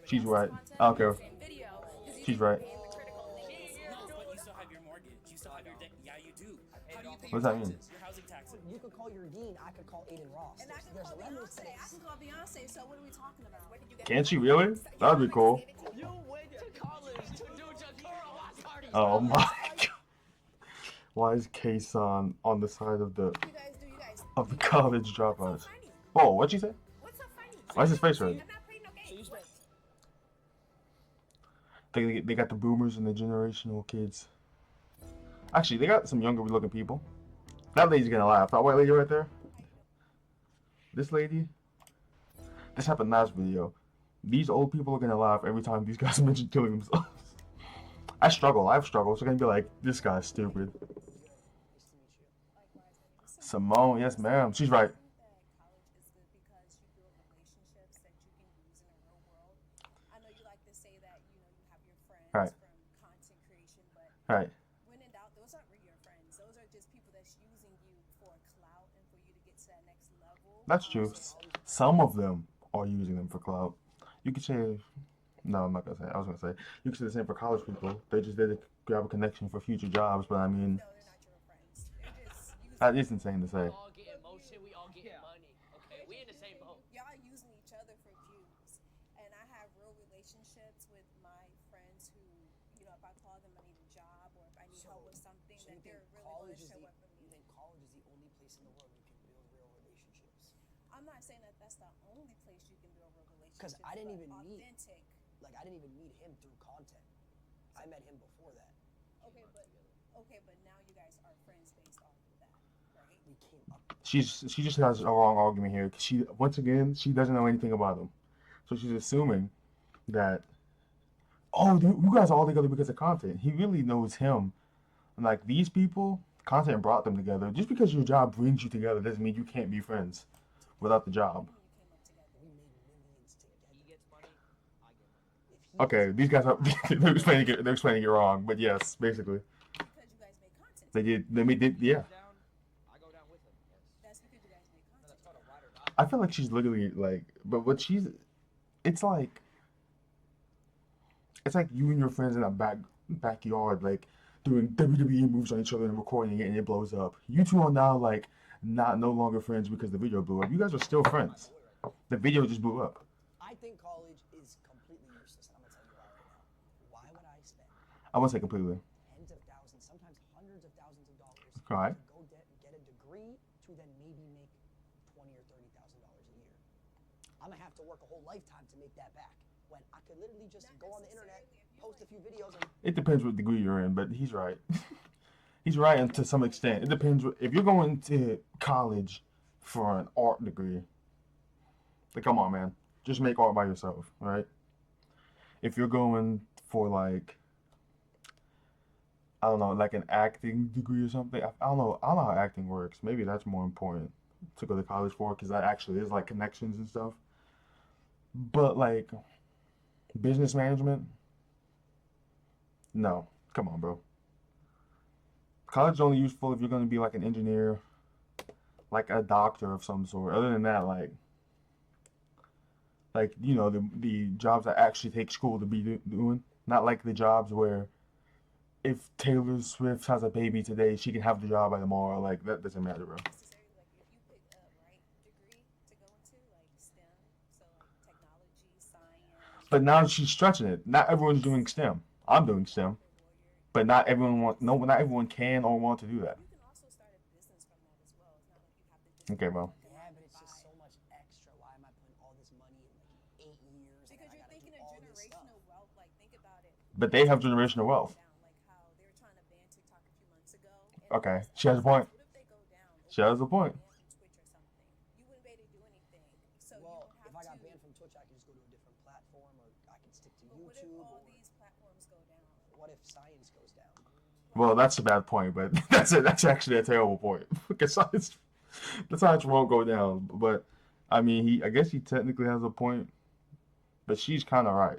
She's right. I don't care. She's right. No, but you still have your mortgage. You still have your debt. Yeah, you do. How do you pay What your does that mean? taxes? Your housing taxes? You could call your dean. I could call Aiden Ross. And I can There's call lemons Beyonce. I things. can call Beyonce. So what are we talking about? Where did you get Can she really? That'd be cool. You went to college to do Jakuro Watari's. Oh my god. Why is K-san on the side of the You guys do, you guys. of the college dropouts? Funny. Oh, what'd you say? What's so funny? Why is his face red? I'm not playing no So you games. spent They got the boomers and the generational kids. Actually, they got some younger looking people. That lady's gonna laugh. That white lady right there. This lady. This happened last video. These old people are gonna laugh every time these guys mention killing themselves. I struggle. I've struggled. So they're gonna be like, this guy's stupid. nice to meet you. Simone, yes ma'am. She's right. That college is good because you build relationships that you can use in the real world. I know you like to say that you have your friends Right. from content creation, but Right. when in doubt, those aren't really your friends. Those are just people that's using you for clout and for you to get to that next level. That's true. Some of them are using them for clout. You could say, no, I'm not gonna say. I was gonna say you could say the same for college people. They just did to grab a connection for future jobs. But I mean, No, they're not your friends. They're just using that is insane to say. We all get emotion. We all get money. Okay, we in the same boat. y'all using each other for views. And I have real relationships with my friends who, if I call them, I need a job or if I need help with something, So that you they're think really going college to is show the up for you me. think college is the only place in the world you can build real relationships? I'm not saying that that's the only place you can build real relationships. 'Cause I didn't but even meet- authentic. Like I didn't even meet him through content. I met him before that. Okay, but now you guys are friends based off of that, right? We came up. She just has a wrong argument here. 'Cause she once again she doesn't know anything about them, so she's assuming that you guys are all together because of content. He really knows him, and like these people, content brought them together. Just because your job brings you together doesn't mean you can't be friends without the job. You came up together. We made millions together. He gets money. I get money. If he Okay, these guys are they're explaining it wrong, but yes, basically Because you guys make content. they did. They made it. Yeah, Down, I go down with him. Yes. That's because you guys make content. That's called a ride or die. I feel like she's literally like, but what she's, it's like you and your friends in a backyard, like doing WWE moves on each other and recording it, and it blows up. You two are now like no longer friends because the video blew up. You guys are still friends. The video just blew up. I think college is completely useless, and I'm gonna tell you why right now. Why would I spend I won't say completely. tens of thousands, sometimes hundreds of thousands of dollars Right. to go get a degree to then maybe make $20,000 or $30,000 a year? I'm gonna have to work a whole lifetime to make that back. When I could literally just Not go on the internet, necessarily. If you post a like- few videos, and It depends what degree you're in, but he's right. He's right, and to some extent, it depends. If you're going to college for an art degree, like come on, man, just make art by yourself, right? If you're going for like, I don't know, like an acting degree or something, I don't know how acting works. Maybe that's more important to go to college for, because that actually is like connections and stuff. But like business management, no, come on, bro. College is only useful if you're going to be like an engineer, like a doctor of some sort. Other than that, the jobs that actually take school to be doing, not like the jobs where if Taylor Swift has a baby today, she can have the job by tomorrow. Like that doesn't matter, bro. Necessarily, like if you pick a right degree to go into, like STEM, so like technology, science, But now she's stretching it. Not everyone's doing STEM. I'm doing STEM, lawyer, but not everyone can or want to do that. you can also start a business from that as well. It's not like you have to just Okay, bro. yeah, but it's just so much extra. Why am I putting all this money in like 8 years? and because I you're gotta thinking do of all this stuff? generational wealth. Like think about it. But they have generational wealth. Down, like how they were trying to ban TikTok a few months ago. and Okay, it's she has a point. What if they go down? She has a point. Banned from Twitch or something. You wouldn't be able to do anything. So Well, you if don't I have got to. banned from Twitch, I could just go to a different platform, or I can stick to But what if YouTube. all Or these platforms go down? what if science goes down? Well, that's a bad point, but that's actually a terrible point. Because the science won't go down. But I mean, I guess he technically has a point, but she's kind of right.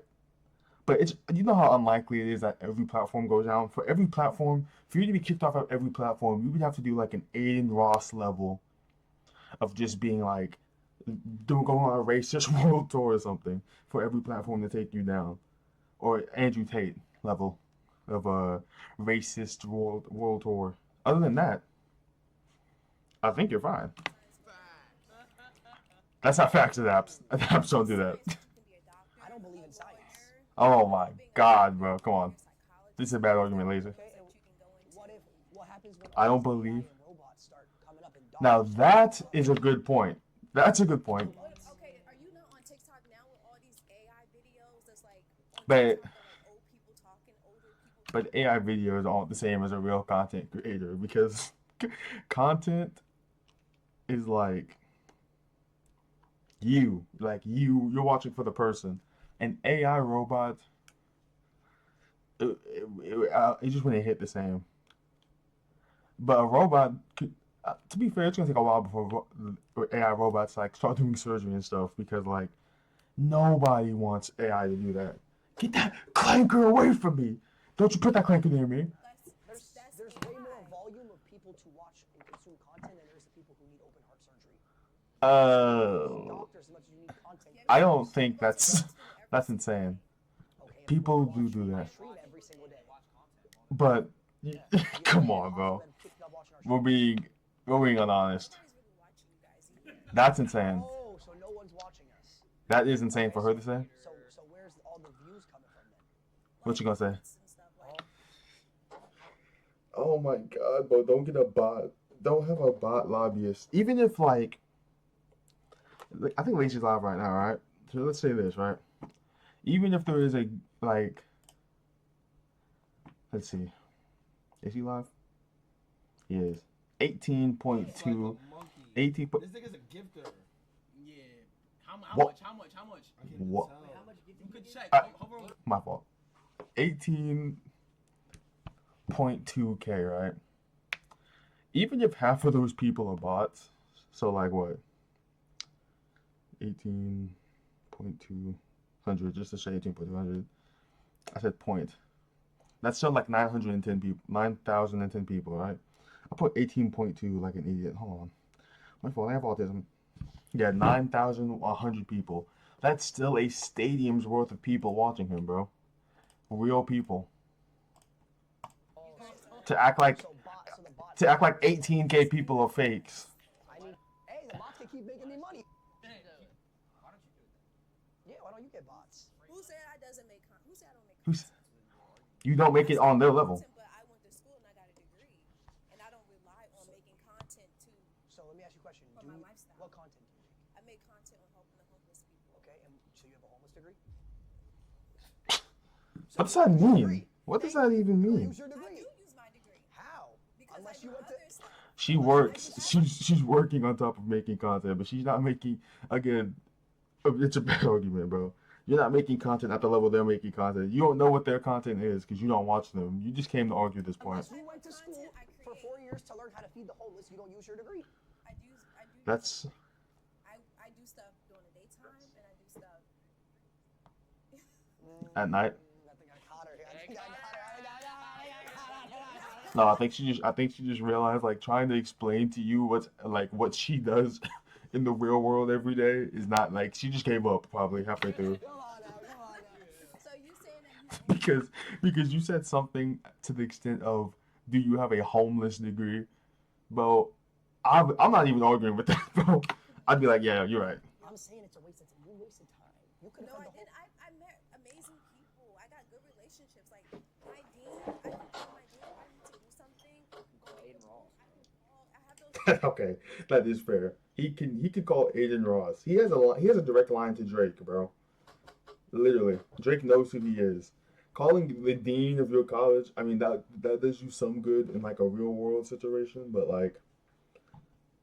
But you know how unlikely it is that every platform goes down. For every platform, for you to be kicked off of every platform, you would have to do like an Aiden Ross level of just being like Don't go on a racist world tour or something for every platform to take you down, or Andrew Tate level of a racist world tour. Other than that, I think you're fine. That's not facts of apps. Apps don't do that. I don't believe in science. Oh my god, bro. Come on. This is a bad argument, Laser. Okay, and what happens when I don't all these believe. AI and robots start coming up in Now dollars? that is a good point. That's a good point. Okay, are you not on TikTok now with all these AI videos that's like on But TikTok that like old people talking, older people but AI videos aren't the same as a real content creator because content is like you're watching for the person. An AI robot, it just wouldn't hit the same. But a robot could, to be fair, it's gonna take a while before AI robots like start doing surgery and stuff because like nobody wants AI to do that. Get that clanker away from me! Don't you put that clanker near me? There's way more AI. volume of people to watch and consume content than there is the people who need open heart surgery. Doctors as much as you need content. I don't think that's insane. Okay, and People watch do our that. stream every single day. But Yeah. come on, bro. We're being honest. Nobody's really watching you guys either. That's insane. Oh, so no one's watching us. That is insane for her to say. So where's all the views coming from then? What you gonna say? And stuff like Oh my god, bro, don't get a bot. Don't have a bot lobbyist. Even if like I think Lacey's live right now, right? So let's say this, right? Even if there is a like let's see. Is he live? He is. 18.2 18 po- This nigga's a gifter. Yeah. How What? much? How much? How much? I can't What? tell. How much you could check? Uh, Hover over. my fault. 18.2K, right? Even if half of those people are bots, so like what? 18.200, just to say 18.200. I said point. That's still like 910 people, 9,010 people, right? I put 18.2 like an idiot. Hold on. My fault, I have autism. Yeah, 9,100 people. That's still a stadium's worth of people watching him, bro. Real people. To act like So the bots. 18K people are fakes. I mean, hey, the bots can keep making me money. Yeah, why don't you get bots? who said I doesn't make content? Who said I don't make Who's content? you don't make it on their level. But I went to school and I got a degree, and I don't rely on making content to. So let me ask you a question. For my lifestyle. What content do you make? I make content on helping the homeless people. Okay, and so you have a homeless degree? What does that mean? What does that even You mean? use your I degree. do use my degree How? because Unless I you do went to. other stuff. She works. She's working on top of making content, but she's not making. Again, it's a bad argument, bro. You're not making content at the level they're making content. You don't know what their content is because you don't watch them. You just came to argue this point. Unless you went to school for 4 years to learn how to feed the homeless, you don't use your degree. I do. That's I do stuff during the daytime, and I do stuff. at night. I think I caught her. I think I got her. No, I think she just realized like trying to explain to you what she does in the real world every day is not like she just gave up probably halfway through. Come on now. So you saying that you Because you said something to the extent of do you have a homeless degree? Bro, I'm not even arguing with that, bro. I'd be like, yeah, you're right. I'm saying it's a waste of time. You wasted time. You could No, have I had the did. whole. I met amazing people. I got good relationships. Like my dean, I can call my dean if I need to do something. I have those. Okay, that is fair. He can call Aiden Ross. He has a direct line to Drake, bro. Literally, Drake knows who he is. Calling the dean of your college, I mean that does you some good in like a real world situation, but like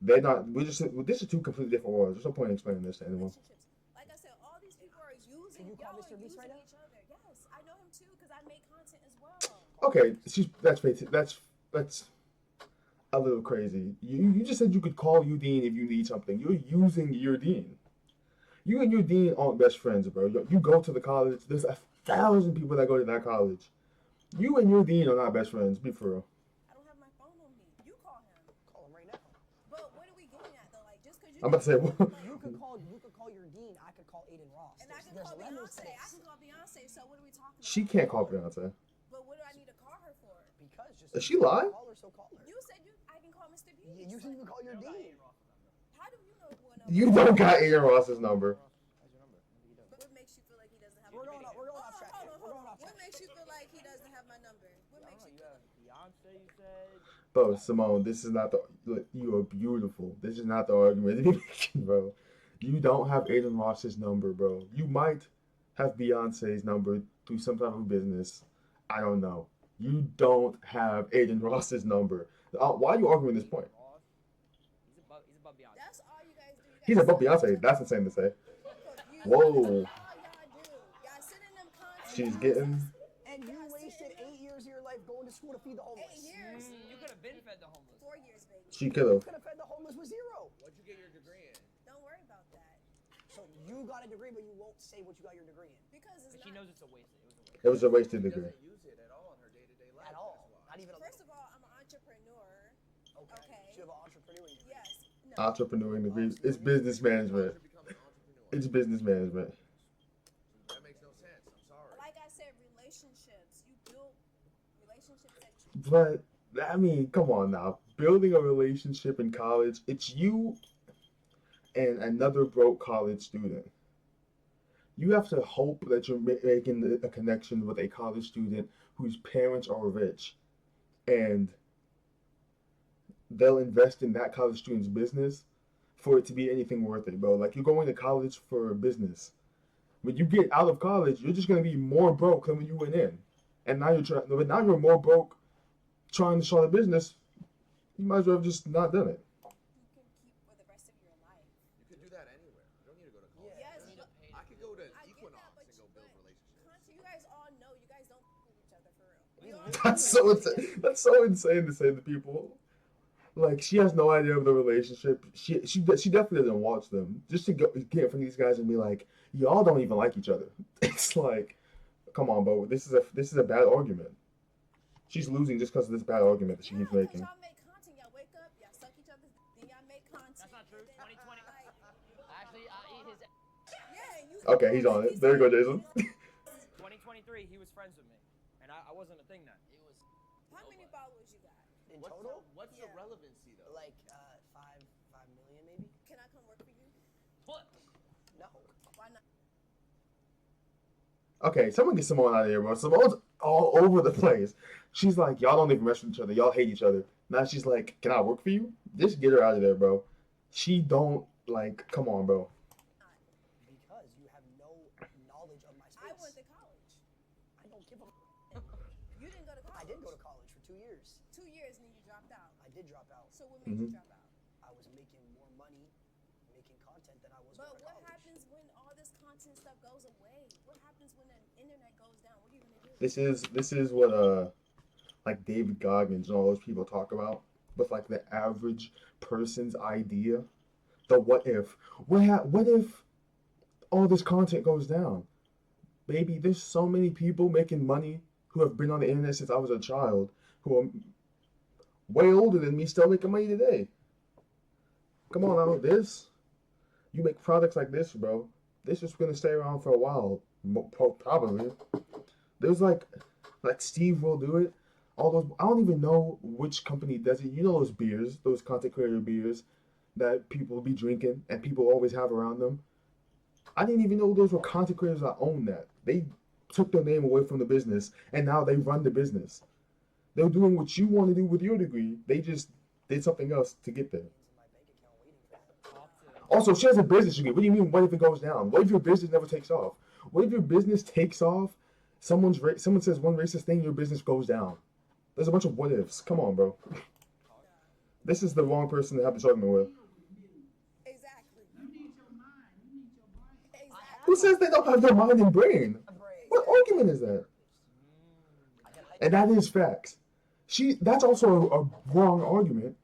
they're not. This is two completely different worlds. There's no point in explaining this to anyone. Relationships. Like I said, all these people are using. Can you call y'all Mr. are Beast right using now? each other. Yes, I know him too because I make content as well. Okay, that's a little crazy. You just said you could call you dean if you need something. You're using your dean. You and your dean aren't best friends, bro. You go to the college. There's 1,000 people that go to that college. You and your dean are not best friends. Be for real. I don't have my phone on me. You call him. Call him right now. But what are we getting at though? Like just because you. I'm about to say, You could call call your dean, I could call Aiden Ross. And I can There's call levels to Beyonce. I this. can call Beyonce. So what are we talking about? She can't call Beyonce. But what do I need to call her for? Because just Is she live? call her, so call her. You said I can call Mr. B. Yeah, you should even call your dean. How do you know what? You don't got Aiden Ross's number. What makes you feel like he doesn't have? We're my going number? off- we're going off track here. Hold We're on. going off What track. makes you feel like he doesn't have my number? What makes you feel? Beyonce, you said. Bro, Simone, this is not the. Look, you are beautiful. This is not the argument to be making, bro. You don't have Aiden Ross's number, bro. You might have Beyonce's number through some type of business. I don't know. You don't have Aiden Ross's number. Why are you arguing this point? He's above Beyonce. That's all you guys do. You guys He's above sit- Beyonce. That's insane to say. You- Whoa. That's all y'all do. Y'all sit in them content She's houses. getting. And you wasted 8 years of your life going to school to feed the homeless. 8 years. You could have been fed the homeless. 4 years, baby. She could You have. could have fed the homeless with 0. What'd you get your degree in? Don't worry about that. So you got a degree, but you won't say what you got your degree in. Because it's She not. knows it's a waste. It was a waste. It was a wasted She degree. doesn't use it at all in her day-to-day life. At all. That's why. Not even a First little. of all, I'm an entrepreneur. Okay. Okay. So you have an entrepreneur degree. Yes. No. Entrepreneur degree. It's business management. You're becoming an entrepreneur. It's business management. That makes no sense. I'm sorry. Like I said, relationships. You build relationships that you. But I mean, come on now. Building a relationship in college, it's you and another broke college student. You have to hope that you're making a connection with a college student whose parents are rich, and they'll invest in that college student's business for it to be anything worth it, bro. Like, you're going to college for business. When you get out of college, you're just gonna be more broke than when you went in, and now you're more broke trying to start a business. You might as well have just not done it. You can keep for the rest of your life. You could do that anywhere. You don't need to go to college. Yes, You need but to pay I could go to I get Equinox that, but and go build relationships. Conte, you guys all know you guys don't f with each other for real. We all That's so insane. That's so insane to say to people. Like, she has no idea of the relationship. She definitely doesn't watch them. Just to get from these guys and be like, y'all don't even like each other. It's like, come on, bro. This is a bad argument. She's losing just because of this bad argument that she keeps making. Y'all make content. Y'all wake up, y'all suck each other's, then y'all make content. That's not true. and then, 2020. like, Actually, I ate his. yeah, you. Okay, he's on it. There you go, Jason. 2023, he was friends with me, and I wasn't a thing then. It was. How many followers you got? In What's total, what's the Yeah. relevancy though? like 5 million maybe. Can I come work for you? What? No. Why not? Okay, someone get Simone out of here, bro. Simone's all over the place. She's like, y'all don't even mess with each other. Y'all hate each other. Now she's like, can I work for you? Just get her out of there, bro. She don't, like, come on, bro. Because you have no knowledge of my I space. went to college. I don't give a. You didn't go to college. I did go to college for 2 years. 2 years and then you dropped out. I did drop out. So what made you drop out? I was making more money making content than I was But going to what college. happens when all this content stuff goes away? What happens when the internet goes down? What are you gonna do? This is what like David Goggins and all those people talk about with like the average person's idea. The what if? What if all this content goes down? Baby, there's so many people making money who have been on the internet since I was a child who are way older than me still making money today. Come on now, you make products like this, bro. This is gonna stay around for a while, probably. There's like Steve will do it. All those, I don't even know which company does it. You know those beers, those content creator beers that people be drinking and people always have around them. I didn't even know those were content creators that own that. They took their name away from the business and now they run the business. They're doing what you want to do with your degree. They just did something else to get there. Into my bank account waiting for that. Also, she has a business degree. What do you mean, what if it goes down? What if your business never takes off? What if your business takes off, someone says one racist thing, your business goes down? There's a bunch of what ifs. Come on, bro. This is the wrong person to have this argument with. Exactly. Exactly. Who says they don't have their mind and brain? What argument is that? And that is facts. That's also a wrong argument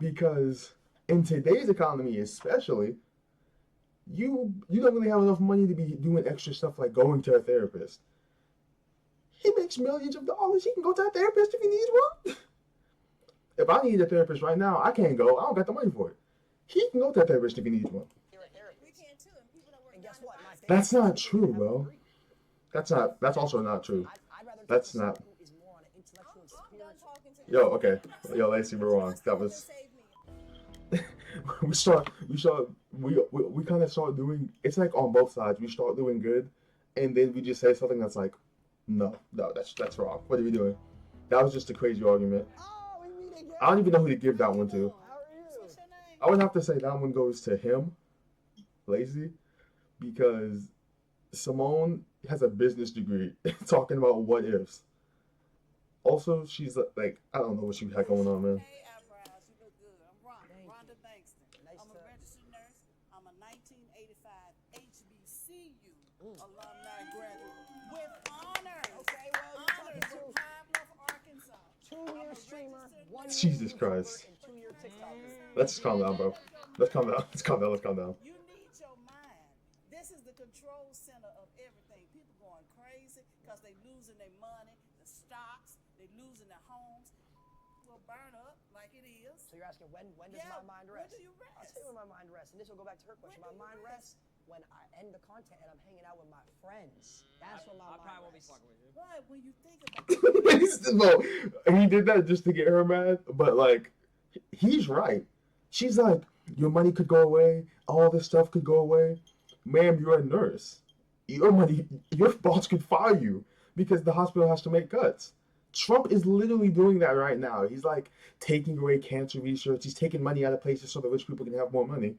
because in today's economy, especially, you don't really have enough money to be doing extra stuff like going to a therapist. He makes millions of dollars. He can go to a therapist if he needs one. If I need a therapist right now, I can't go. I don't got the money for it. He can go to a therapist if he needs one. You're a therapist. We can too, and people That's not true, bro. That's also not true. I'd rather That's talk to not. someone who is more on an intellectual and I'm done spiritual. talking to Yo, you. okay. Yo, Lacey, we're wrong. That was. Save me. we kind of start doing. It's like on both sides. We start doing good, and then we just say something that's like, no, that's wrong. What are we doing? That was just a crazy argument. Oh, we meet again. I don't even know who to give that one to. How are you? What's your name? I would have to say that one goes to him, Lacey, because Simone has a business degree talking about what ifs. Also, she's like, I don't know what she had going on, man. Hey, eyebrows, you look good. I'm Rhonda, Thank Rhonda Bankston. Nice I'm a to- registered nurse. I'm a 1985 HBCU alumni graduate with honors. Okay, well, you're Honors talking from to Pine Bluff, Arkansas. 2-year streamer, 1 year Jesus YouTuber, Christ. and 2-year TikToker. Let's calm down, bro. Let's calm down. Let's calm down. Let's calm down. You need your mind. This is the control center of everything. People going crazy because they losing their money, the stocks, they losing their homes. Will burn up like it is. So you're asking when does Yeah, my mind when rest? do you I'll rest? tell you when my mind rests, and this will go back to her question. When My do you mind rest? rests when I end the content and I'm hanging out with my friends. That's when my I mind probably won't be rests. fucking with you. Right, when you think about No, he did that just to get her mad, but like, he's right. She's like, your money could go away, all this stuff could go away. Ma'am, you're a nurse. Your boss could fire you because the hospital has to make cuts. Trump is literally doing that right now. He's like taking away cancer research. He's taking money out of places so the rich people can have more money.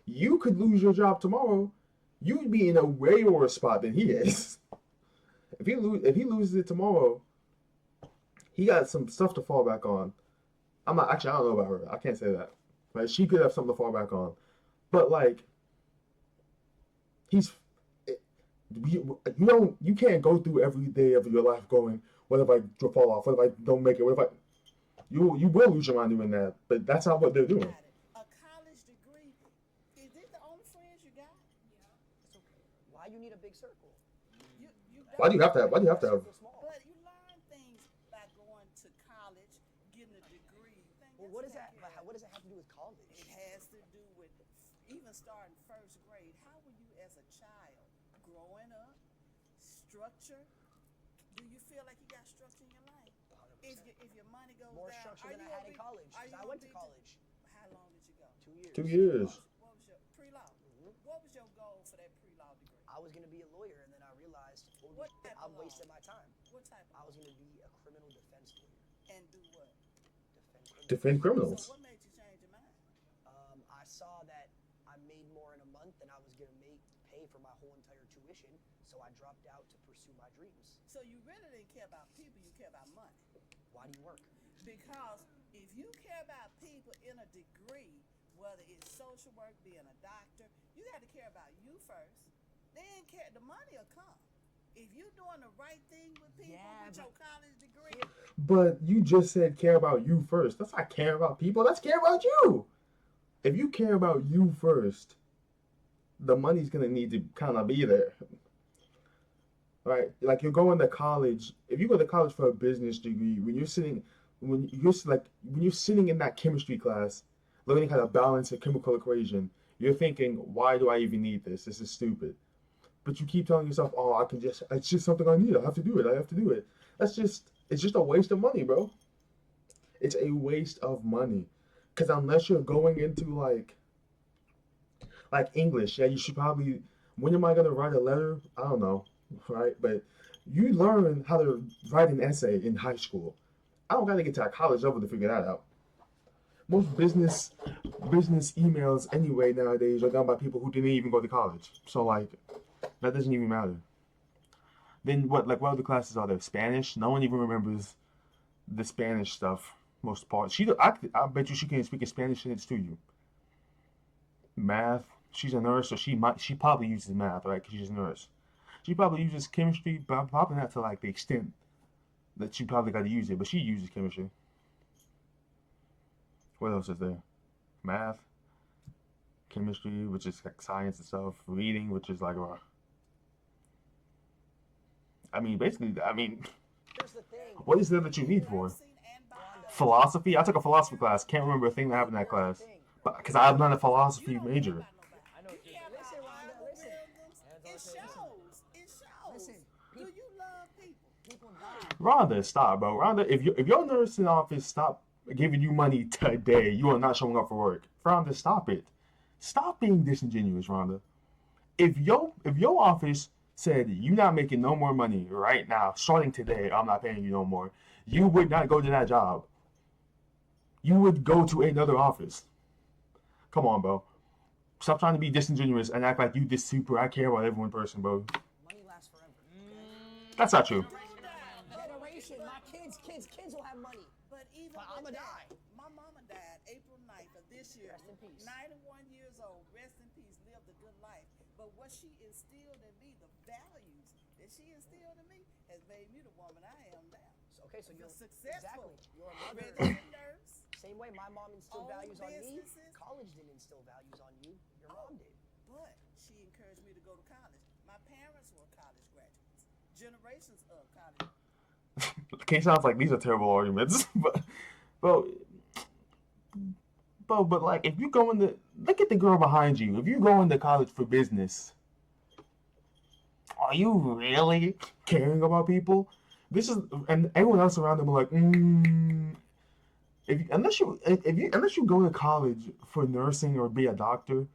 You could lose your job tomorrow. You'd be in a way worse spot than he is. If he loses it tomorrow, he got some stuff to fall back on. I don't know about her. I can't say that. Right? She could have something to fall back on. But like, you can't go through every day of your life going, what if I fall off? What if I don't make it? What if you will lose your mind doing that? But that's not what they're doing. it. A college degree, is it the only friends you got? It's okay. Why you need a big circle? You Why do you have to have? Circle small. But you learn things by going to college, getting a degree. Well, what does that have to do with college? It has to do with even starting first grade. How were you as a child growing up? Structure? Do you feel like you got structure in your life? 100%. If your money goes More down, structure are than you I had gonna in be- college, are 'cause you I gonna went to be- college. How long did you go? 2 years. 2 years. What was your pre-law? What was your goal for that pre-law degree? I was gonna be a lawyer, and then I realized, holy What shit, type I'm of law? wasting my time. What type I of was gonna be a criminal defense lawyer. and do what? Defend criminals. So what made you change your mind? I saw that I made more in a month than I was gonna pay for my whole entire tuition, so I dropped out to pursue my dreams. So you really didn't care about people, you care about money. Why do you work? Because if you care about people in a degree, whether it's social work, being a doctor, you got to care about you first. Then the money will come. If you're doing the right thing with people Yeah, with but- your college degree, But you just said care about you first. That's not care about people. That's care about you. If you care about you first, the money's gonna need to kind of be there. Right? Like you're going to college. If you go to college for a business degree, when you're sitting in that chemistry class, learning how to balance a chemical equation, you're thinking, why do I even need this? This is stupid. But you keep telling yourself, oh, it's just something I need. I have to do it. It's just a waste of money, bro. It's a waste of money. Because unless you're going into like English, yeah, you should probably, when am I going to write a letter? I don't know, right? But you learn how to write an essay in high school. I don't got to get to a college level to figure that out. Most business emails anyway nowadays are done by people who didn't even go to college. So like, that doesn't even matter. Then what other classes are there? Spanish? No one even remembers the Spanish stuff. Most part. I bet you she can speak in Spanish sentence to you. Math. She's a nurse, so she probably uses math, right? Because she's a nurse. She probably uses chemistry, but probably not to like the extent that she probably got to use it. But she uses chemistry. What else is there? Math, chemistry, which is like science and stuff. Reading, which is like, Here's the thing. what is there that you need for? nursing and biology. Philosophy? I took a philosophy class. Can't remember a thing that happened in that class. Because I'm not a philosophy major. I know what you're Care saying. about Listen, Rhonda, listen. algorithms, shows. It shows. Listen, Do you love people? People die. Rhonda, stop, bro. Rhonda, if your nursing office stop giving you money today, you are not showing up for work. Rhonda, stop it. Stop being disingenuous, Rhonda. If your office said you're not making no more money right now, starting today, I'm not paying you no more, you would not go to that job. You would go to another office. Come on, bro. Stop trying to be disingenuous and act like you this super I care about everyone person, bro. Money lasts forever. Okay? That's not true. Generation, my kids will have money. But even But with I'ma that, die. my mama died April 9th of this year. Rest in peace. 91 years old. Rest in peace. Lived a good life. But what she instilled in me, the values that she instilled in me, has made me the woman I am now. So, okay, so You're you're successful. Exactly. You're a mother. Registered nurse. Same way my mom instilled Own values on me. businesses. College didn't instill values on you. Your mom did. But she encouraged me to go to college. My parents were college graduates. Generations of college. Okay, sounds like these are terrible arguments, but like if you go into look at the girl behind you. If you go into college for business, are you really caring about people? This is and everyone else around them are like, unless you go to college for nursing or be a doctor,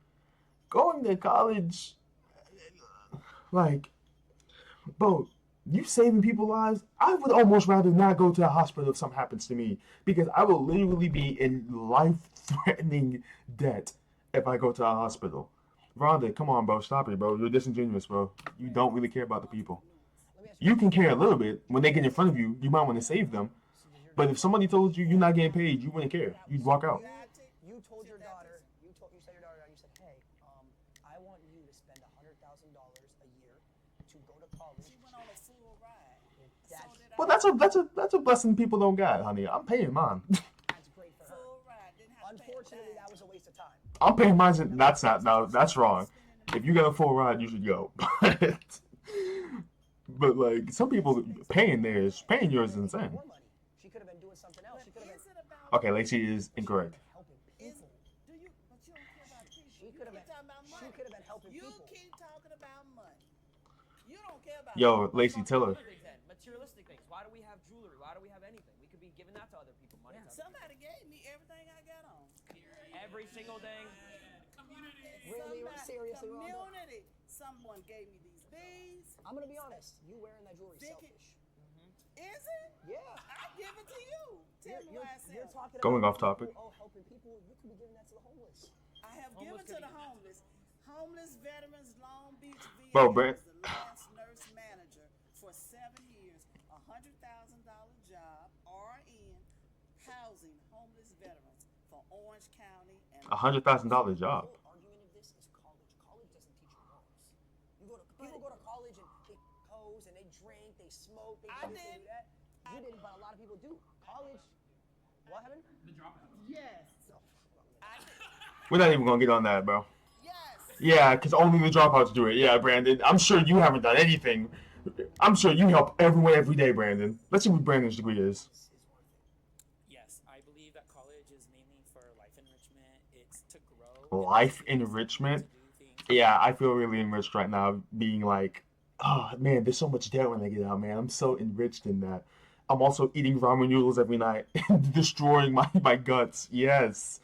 going to college, like, bro, you saving people's lives. I would almost rather not go to the hospital if something happens to me because I will literally be in life-threatening debt if I go to a hospital. Rhonda, come on, bro, stop it, bro. You're disingenuous, bro. You don't really care about the people. Let me ask you. You can care a little bit when they get in front of you. You might want to save them. But if somebody told you you're not getting paid, you wouldn't care. You'd walk out. You told your daughter. You said your daughter. You said, hey, I want you to spend $100,000 a year to go to college. She went on a full ride. That's, So did I. Well, that's a blessing people don't got, honey. I'm paying mine. that's great for her. Full ride. Didn't have to pay a Unfortunately, dime. that was a waste of time. I'm paying mine. That's not. No, that's wrong. If you get a full ride, you should go. But like some people paying yours is insane. More money. She could have been doing something else. She could have Is been it about Okay, Lacey is incorrect. helping Is, people. do you? But you don't care about people. She You could have keep talking about been. money. She could have been helping You people. keep talking about money. You don't care about. Yo, people. Lacey, tell her. Other things then, materialistic things. Why do we have jewelry? Why do we have anything? We could be giving that to other people. Money. to other Somebody gave me everything I got on. people. Every single thing. Really, Somebody- seriously, Rhonda? community. Someone gave me these beads. I'm gonna be honest. You wearing that jewelry is Vicky- selfish. Is it? Yeah. I give it to you. Tell me why it's You're selfish. talking Going about off topic. people, helping people. You could be giving that to the homeless. I have Homeless given to could the be- homeless. Homeless veterans, Long Beach VA. Bro, Brent. was the last nurse manager for 7 years. $100,000 job, RN, housing homeless veterans for Orange County and $100,000 job. The whole argument of this is college. College doesn't teach you morals. People go to college and they pose and they drink, they smoke, they I do this, they did. do that. You didn't, but a lot of people do. College. What happened? Yes. No. We're not even gonna get on that, bro. Yes. Yeah, because only the dropouts do it. Yeah, Brandon. I'm sure you haven't done anything. I'm sure you help everyone every day, Brandon. Let's see what Brandon's degree is. Yes, I believe that college is mainly for life enrichment. It's to grow. Life and enrichment? to do things. Yeah, I feel really enriched right now, being like, oh man, there's so much debt when I get out, man. I'm so enriched in that. I'm also eating ramen noodles every night and destroying my guts. Yes.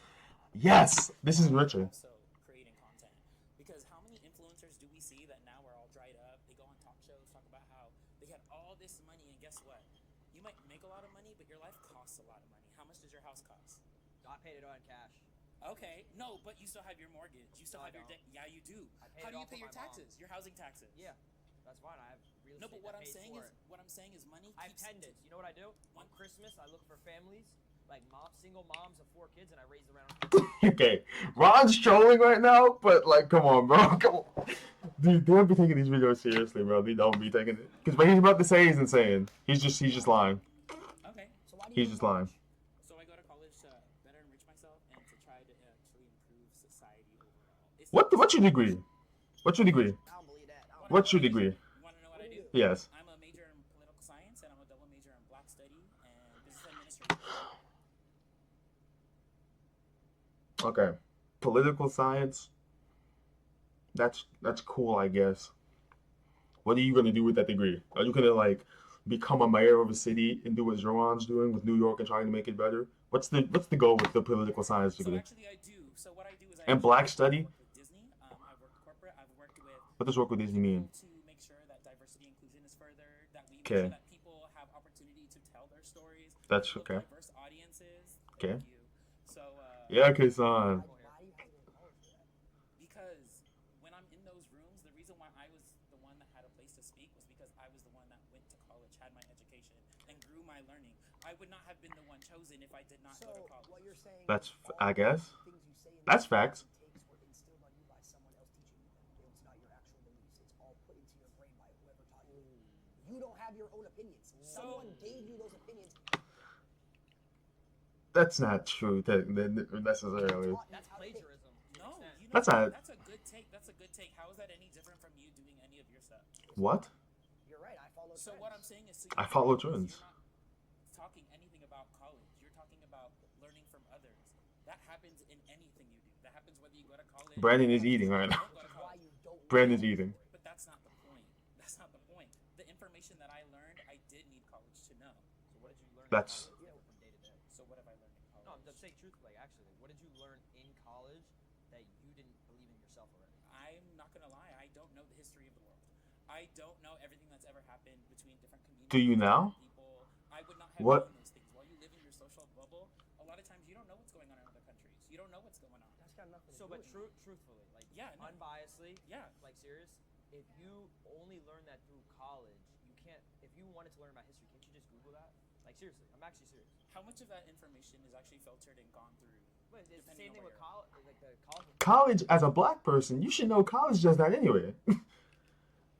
Yes. This is enriching. Also creating content. Because how many influencers do we see that now are all dried up? They go on talk shows, talk about how they had all this money, and guess what? You might make a lot of money, but your life costs a lot of money. How much does your house cost? I paid it on cash. Okay, no, but you still have your mortgage. You still No, I have your don't. debt. Yeah, you do. I paid How it do you off pay with your my mom. taxes? Your housing taxes. Yeah, that's fine. I have real No, estate but what that I'm pays saying for is, it. what I'm saying is, money. I have keeps- pendants. You know what I do? On Christmas, I look for families, like single moms of 4 kids, and I raise around. Okay, Ron's trolling right now, but like, come on, bro, come on. Dude, they don't be taking these videos seriously, bro. They don't be taking it. Because what he's about to say is insane. He's just lying. Okay, So why do He's you just lying. so I go to college to better enrich myself and to try to actually improve society overall. It's What's your degree? What's your degree? I don't believe that. I don't What's your degree? You want to know what I do? Yes. I'm a major in political science, and I'm a double major in Black Study and Business Administration. Okay. Political science. That's cool, I guess. What are you gonna do with that degree? Are you gonna like become a mayor of a city and do what Zeron's doing with New York and trying to make it better? What's the goal with the political science So degree? actually, I do. So what I do is I And actually black work study? with Disney. I've worked corporate. I've worked with What does work with Disney mean? people to make sure that diversity and inclusion is furthered, that we make Okay. sure that people have opportunity to tell their stories. That's People of okay. Diverse audiences. Okay. Thank you. So Yeah, okay, son. Why do you have to go to college for that? because when I'm in those rooms, the reason why I was the one that had a place to speak was because I was the one that went to college, had my education, and grew my learning. I would not have been the one chosen if I did not So go to college. what you're saying? That's is f- all I guess. the things you say in That's these facts. takes were instilled on you by someone else teaching you them. It's not your actual beliefs. It's all put into your brain by whoever taught you. You don't have your own opinions. Someone gave you those opinions. That's not true necessarily. Taught you That's how to think. plagiarism. to an No, extent. you know That's what? not- That's a good take. That's a good take. How is that any different from you doing any of your stuff? What? You're right. I follow. So what I'm saying is, so I you're follow saying is trends. You're not talking anything about college. You're talking about learning from others. That happens in anything you do. That happens whether you go to college. Brandon or is eating right you now. don't go to Why college. you don't. Brandon's know. eating. But that's not the point. That's not the point. The information that I learned, I did need college to know. So what did you learn? That's- in college from day to day? So what have I learned in college? No, I'm saying truthfully. Actually, what did you learn in college that you didn't believe in yourself already? I'm not gonna lie. I don't know the history of the world. I don't know everything that's ever happened between different communities. Do you now? different People. I would not have What- known those things. While you live in your social bubble, a lot of times you don't know what's going on in other countries. You don't know what's going on. That's got nothing to So, do but with it. truthfully, like Yeah, no. unbiasedly, Yeah. like serious. If you only learn that through college, you can't. If you wanted to learn about history, can't you just Google that? Like seriously, I'm actually serious. How much of that information is actually filtered and gone through? But it's the Depending same on thing where with you're at. college. Like the college. College, as a black person, you should know college does that anyway.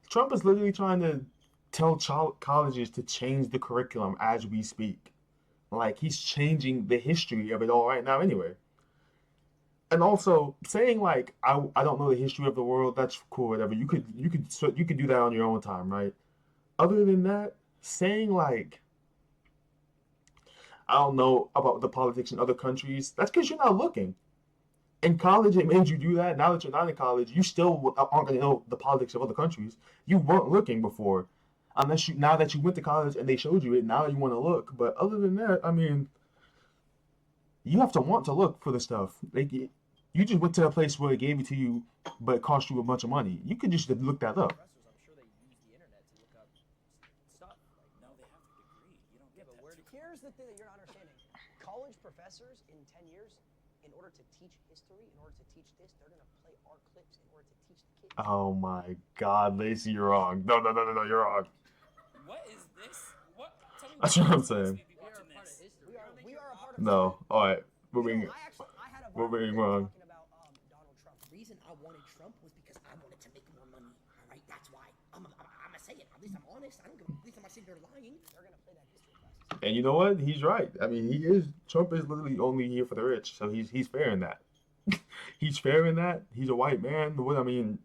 Trump is literally trying to tell colleges to change the curriculum as we speak. Like, he's changing the history of it all right now anyway. And also saying like I don't know the history of the world, that's cool, whatever. You could do that on your own time, right? Other than that, saying like I don't know about the politics in other countries, that's because you're not looking. In college, it made you do that. Now that you're not in college, you still aren't going to know the politics of other countries. You weren't looking before, unless now that you went to college and they showed you it. Now you want to look. But other than that, I mean, you have to want to look for the stuff. Like you just went to a place where they gave it to you, but it cost you a bunch of money. You could just look that up. Professors, I'm sure they use the internet to look up stuff. Like, No, they have a degree. You don't yeah, get but that where too. do Here's the thing that you're not understanding. College professors in 10 years, in order to teach history, in order to teach this, they're going to play our clips in order to teach the kids. Oh my God, Lacey, you're wrong. No, you're wrong. What is this? What? Tell me That's what what I'm supposed to saying. be we are watching a part of this. history. We are a part of No, all right, we're You being. know, I had a we're viral being clip wrong. talking about Donald Trump. The reason I wanted Trump was because I wanted to make more money. All right, that's why. I'm gonna say it. At least I'm honest. I don't give. At least I'm not sitting there lying. They're going to play that history class. And you know what? He's right. I mean, Trump is literally only here for the rich, so he's fair in that. He's fair in that. He's a white man. What I mean,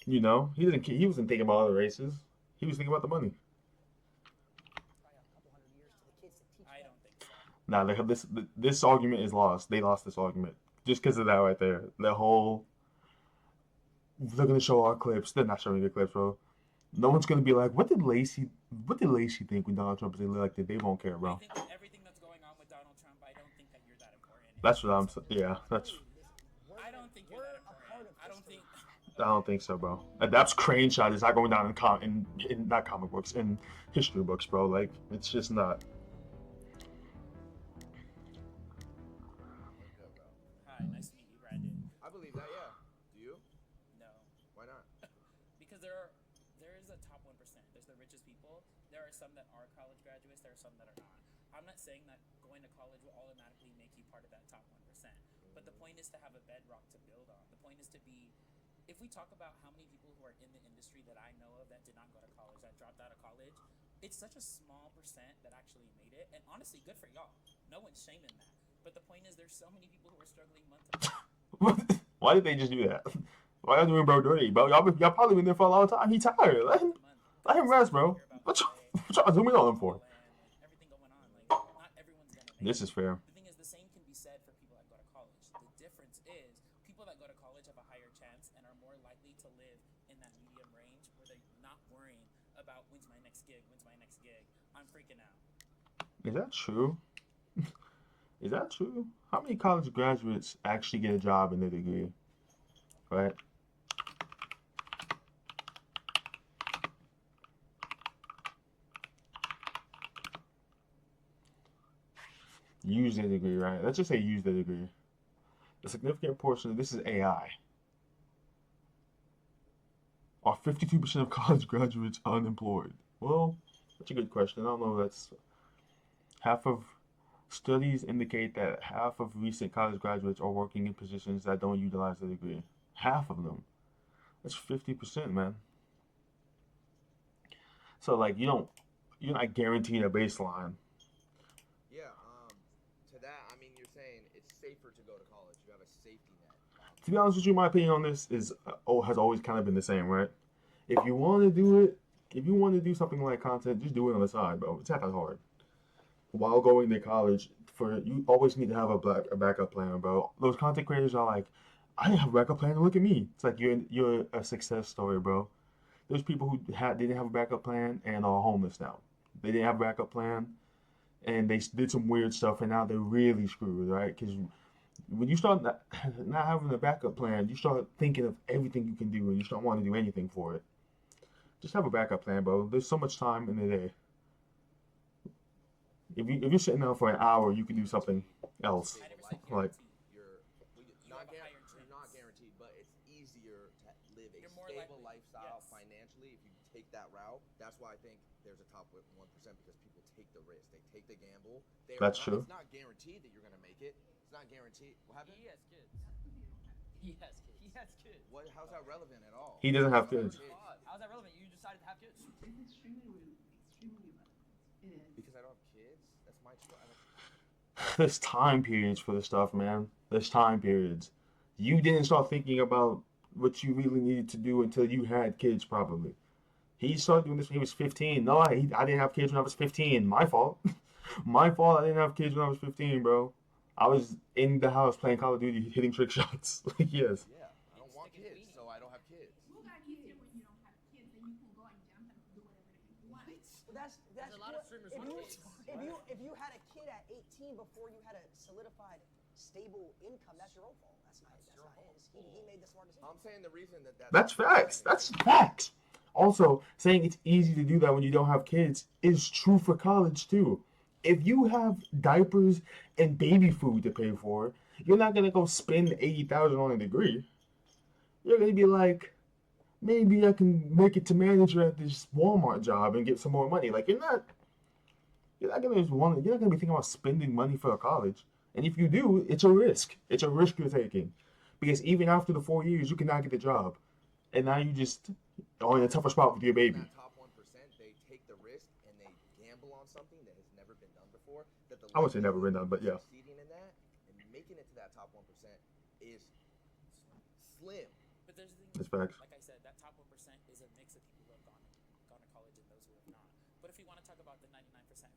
he wasn't thinking about other races. He was thinking about the money. Probably a couple hundred years to the kids to teach I them. don't think so. Nah, they have this argument is lost. They lost this argument just because of that right there. The whole they're gonna show our clips. They're not showing the clips, bro. No one's gonna be like, what did Lacey think when Donald Trump was elected? They won't care, I bro. think with everything that's going on with Donald Trump, I don't think that you're that important. That's what I'm saying. Yeah, that's. I don't think you're that important. I don't think. I don't think so, bro. That's Crane shot is not going down in not comic books, in history books, bro. Like, it's just not. Hi, nice to meet you, Brandon. I believe that, yeah. Do you? No, Why not? because there is a top 1%. There's the richest people. There are some that are college graduates. There are some that are not. I'm not saying that going to college will automatically make you part of that top 1%. But the point is to have a bedrock to build on. The point is to be. If we talk about how many people who are in the industry that I know of that did not go to college, that dropped out of college, it's such a small percent that actually made it. And honestly, good for y'all. No one's shaming that. But the point is, there's so many people who are struggling month to month. Why did they just do that? Why y'all doing bro dirty, bro? Y'all probably been there for a long time. He tired. Let him rest, bro. What y'all zooming on him for? Everything going on, like not everyone's gonna make This it. is fair. The thing is, the same can be said for people that go to college. The difference is, people that go to college have a higher chance and are more likely to live in that medium range where they're not When's my next gig? When's my next gig? I'm freaking out. Is that true? Is that true? How many college graduates actually get a job in their degree? Right? Use their degree, right? Let's just say use their degree. A significant portion of this is AI. Are 52% of college graduates unemployed? Well, that's a good question. I don't know if that's half of studies indicate that half of recent college graduates are working in positions that don't utilize their degree. Half of them. That's 50%, man. So like you're not guaranteed a baseline. Yeah. To that, I mean, you're saying it's safer to go to college. You have a safety net. To be honest with you, my opinion on this is has always kind of been the same, right? If you want to do it, if you want to do something like content, just do it on the side, bro. It's not that hard. While going to college, you always need to have a backup plan, bro. Those content creators are like, I didn't have a backup plan. Look at me. It's like you're a success story, bro. There's people who didn't have a backup plan and are homeless now. They didn't have a backup plan, and they did some weird stuff, and now they're really screwed, right? Because when you start not having a backup plan, you start thinking of everything you can do, and you start wanting to do anything for it. Just have a backup plan, bro. There's so much time in the day. If you're sitting down for an hour, you can do something else. I never said Like, guaranteed. You're not guaranteed, but it's easier to live a You're more stable likely, lifestyle yes. financially if you take that route. That's why I think there's a top 1% because people take the risk, they take the gamble. That's true. It's not guaranteed that you're gonna make it. It's not guaranteed. What happened? He has kids. He has kids. He has kids. What? How's that relevant at all? he doesn't have kids. How's that relevant? You decided to have kids. It's extremely relevant. It is. Because I don't have kids. That's my choice. There's time periods for this stuff, man. There's time periods. You didn't start thinking about what you really needed to do until you had kids, probably. He started doing this when he was 15. No, I didn't have kids when I was 15. My fault. My fault. I didn't have kids when I was 15, bro. I was in the house playing Call of Duty, hitting trick shots. Like, yes. Yeah, I don't want kids, so I don't have kids. You got easier when you don't have kids, and you can go and jump and do whatever you want. Well, that's a lot of streamers with kids. if you had a kid at 18 before you had a solidified stable income, that's your own fault. That's not his. He made the smart decision. I'm saying the reason That's facts. That's facts. Also, saying it's easy to do that when you don't have kids is true for college, too. If you have diapers and baby food to pay for, you're not going to go spend $80,000 on a degree. You're going to be like, maybe I can make it to manager at this Walmart job and get some more money. Like, you're not going to be thinking about spending money for a college. And if you do, it's a risk. It's a risk you're taking. Because even after the 4 years, you cannot get the job. And now you just are in a tougher spot with your baby. that top 1%, they take the risk and they gamble on something that has never been done before. That the I wouldn't say never been done, but yeah. Succeeding in that and making it to that top 1% is slim. But there's the thing. That's facts. Like I said, that top 1% is a mix of people who have gone to college and those who have not. But if we want to talk about the 99%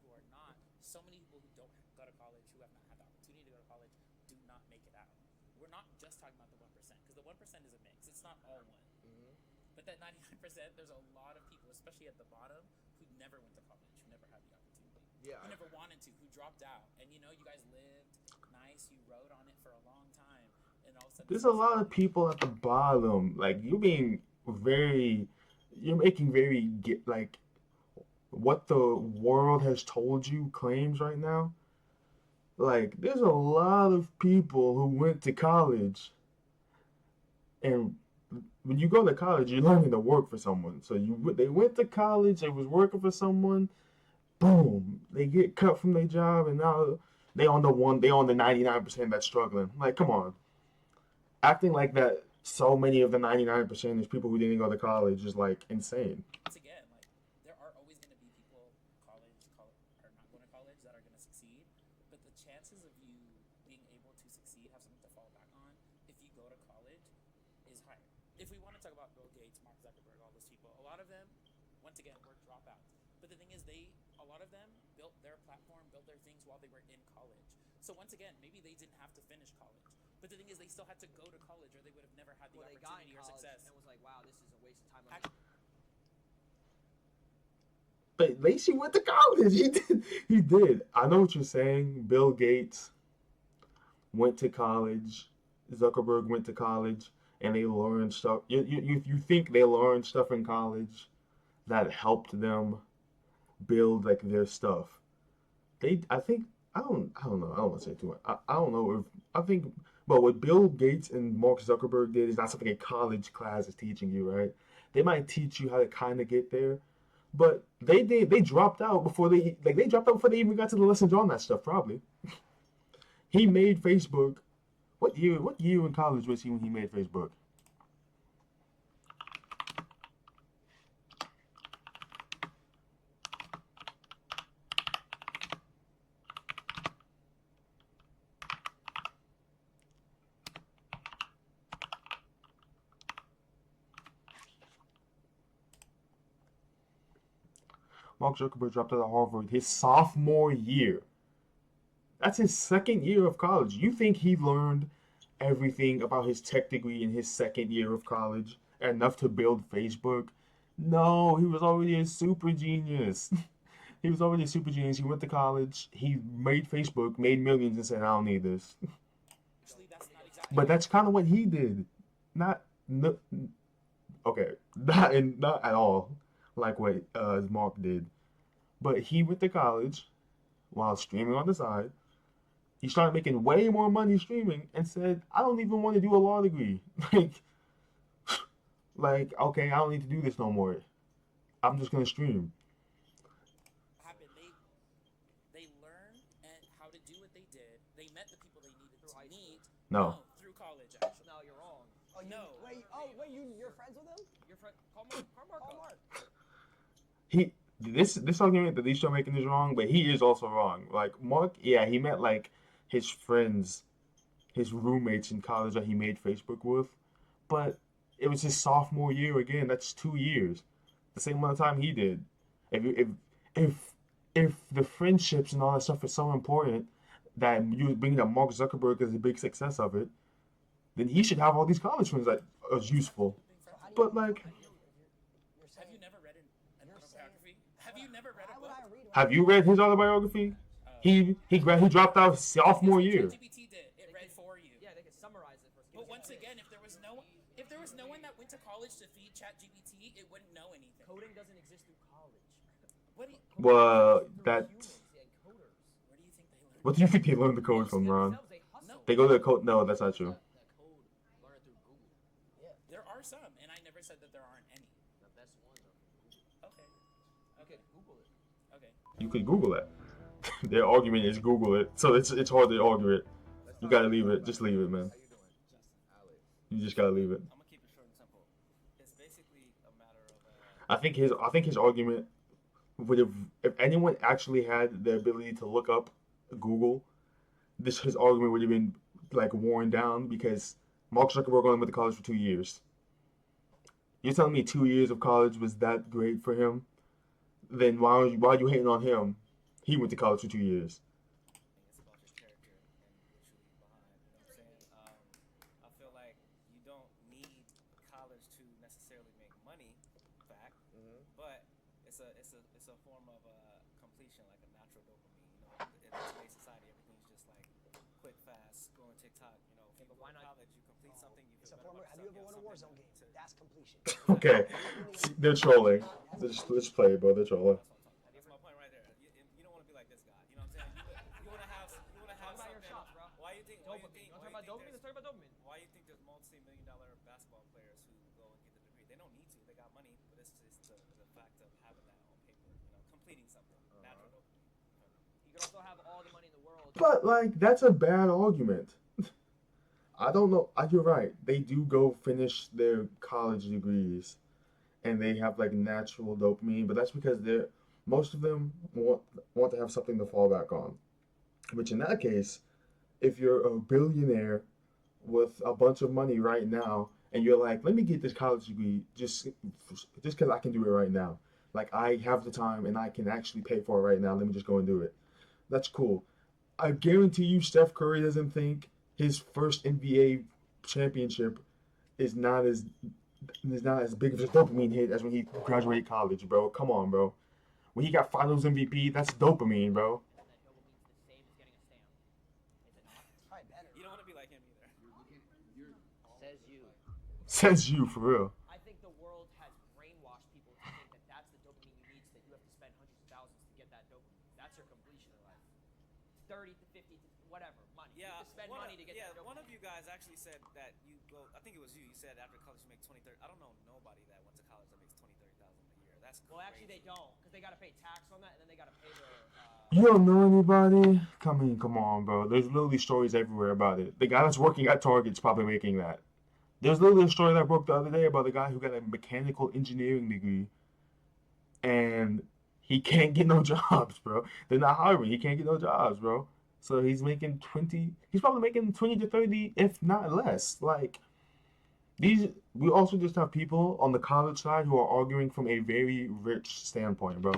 who are not, so many people who don't go to college, who have not had the opportunity to go to college, do not make it out. We're not just talking about the 1%, because the 1% is a mix. It's not all one. But that 99%, there's a lot of people, especially at the bottom, who never went to college, who never had the opportunity. Yeah. Who never wanted to, who dropped out. And you guys lived nice, you rode on it for a long time, and all of a sudden There's a lot of people at the bottom. Like, you're making very, like, what the world has told you claims right now. Like, there's a lot of people who went to college, and when you go to college, you're learning to work for someone. So they went to college, they was working for someone, boom, they get cut from their job, and now they on the 99% that's struggling. Like, come on. Acting like that so many of the 99% is people who didn't go to college is, like, insane. once again, like, there are always going to be people or not going to college that are going to succeed, but the chances of you being able to succeed, have something to fall back on, if you go to college, is higher. If we want to talk about Bill Gates, Mark Zuckerberg, all those people, a lot of them, once again, were dropouts. But the thing is, a lot of them built their platform, built their things while they were in college. So once again, maybe they didn't have to finish college. But the thing is, they still had to go to college, or they would have never had the Well, they got in opportunity or college success. and was like, wow, this is a waste of time. Act- But at least he went to college. He did. He did. I know what you're saying. Bill Gates went to college. Zuckerberg went to college, and they learned stuff. You think they learned stuff in college that helped them build like their stuff. I think I don't know. I don't want to say too much. I don't know if I think. But what Bill Gates and Mark Zuckerberg did is not something a college class is teaching you, right? They might teach you how to kind of get there, but they dropped out before they dropped out before they even got to the lessons on that stuff. Probably. He made Facebook. What year in college was he when he made Facebook? Mark Zuckerberg dropped out of Harvard his sophomore year. That's his second year of college. You think he learned everything about his tech degree in his second year of college, enough to build Facebook? No, he was already a super genius. He was already a super genius. He went to college. He made Facebook, made millions, and said, "I don't need this." Actually, that's not exactly. But that's kind of what he did. Not no, okay, not at all like what Mark did. But he went to college while streaming on the side. He started making way more money streaming and said, "I don't even want to do a law degree." Like, okay, I don't need to do this no more. I'm just gonna stream. Happened. They learned and how to do what they did. They met the people they needed Through to high school. meet. No. Through college, actually. No, you're wrong. Oh, No. Wait, you're friends with him? Your friend, call Mark Call up. Mark. This argument that these two are making is wrong, but he is also wrong. Like Mark, yeah, he met like his friends, his roommates in college that he made Facebook with, but it was his sophomore year again. That's 2 years, the same amount of time he did. If the friendships and all that stuff is so important that you bringing up Mark Zuckerberg as a big success of it, then he should have all these college friends that are useful. So how do you But like, you're Have saying, you never read an You're autobiography? Have you never read why a would book? I read one? have you read his autobiography? He dropped out sophomore year. ChatGPT did. It read for you. Yeah, they can summarize it for us. But once again, if there was no one that went to college to feed ChatGPT, it wouldn't know anything. Coding doesn't exist through college. What do you, Well, Through that. humans and coders. where do you think they learned? What do you think they learned the code from, Ron? Themselves, they hustle. They go to the code. No, that's not true. That code, learn it through Google. There are some, and I never said that there aren't any. The best ones are from Google. Okay. You could Google it. Okay. You could Google it. Their argument is Google it, so it's hard to argue it. You gotta leave it. Just leave it, man. How you doing, Justin? Ali. You just gotta leave it. I'm gonna keep it short and simple. It's basically a matter of. I think his argument would have, if anyone actually had the ability to look up Google, his argument would have been like worn down because Mark Zuckerberg only went to college for 2 years. You're telling me 2 years of college was that great for him? Then why are you hating on him? He went to college for 2 years. It's about your character and what you leave behind. You know what I'm saying? I feel like you don't need college to necessarily make money, fact, but it's a form of completion, like a natural dopamine. You know, in today's society, everything's just like quick, fast, scrolling TikTok. You know, if you go to college, you complete something, you It's feel a better form of, about have you ever yourself, won a you have Warzone something game? That's completion. Okay, they're trolling. Let's play, bro. They're trolling. That's my point right there. You don't want to be like this guy. You know what I'm saying? You want to have Talk about your something. shots, bro. Why you think? Dopamine. You want to talk about dopamine? Let's talk about dopamine. Why you think there's multi-million-dollar basketball players who go and get the degree? They don't need to. They got money, but it's just the fact of having that on paper. You know, completing something. Natural dopamine. You could also have all the money in the world. But like, that's a bad argument. I don't know. You're right. They do go finish their college degrees, and they have like natural dopamine. But that's because most of them want to have something to fall back on. Which in that case, if you're a billionaire with a bunch of money right now, and you're like, let me get this college degree just because I can do it right now. Like I have the time and I can actually pay for it right now. Let me just go and do it. That's cool. I guarantee you, Steph Curry doesn't think his first NBA championship is not as big of a dopamine hit as when he graduated college, bro. Come on, bro. when he got Finals MVP, that's dopamine, bro. And then dopamine's the same as getting a stamp. Is it not? Probably better. You don't want to be like him either. Says you. Says you for real. I think the world has brainwashed people to think that that's the dopamine you need, so that you have to spend hundreds of thousands to get that dopamine. That's your completion in life. 30 to 50 to whatever, money. You Yeah, have to spend one money of, to get yeah. that dopamine. One of you guys actually said that you go. I think it was you. You said after college you make 20, 30. I don't know nobody that went to college that makes 20, 30,000 a year. That's crazy. Well, actually, they don't, because they got to pay tax on that, and then they got to pay their. You don't know anybody? Come on, bro. There's literally stories everywhere about it. The guy that's working at Target's probably making that. There's literally a story that broke the other day about the guy who got a mechanical engineering degree and he can't get no jobs, bro. They're not hiring. He can't get no jobs, bro. So he's making 20, he's probably making 20 to 30, if not less. Like, we also just have people on the college side who are arguing from a very rich standpoint, bro.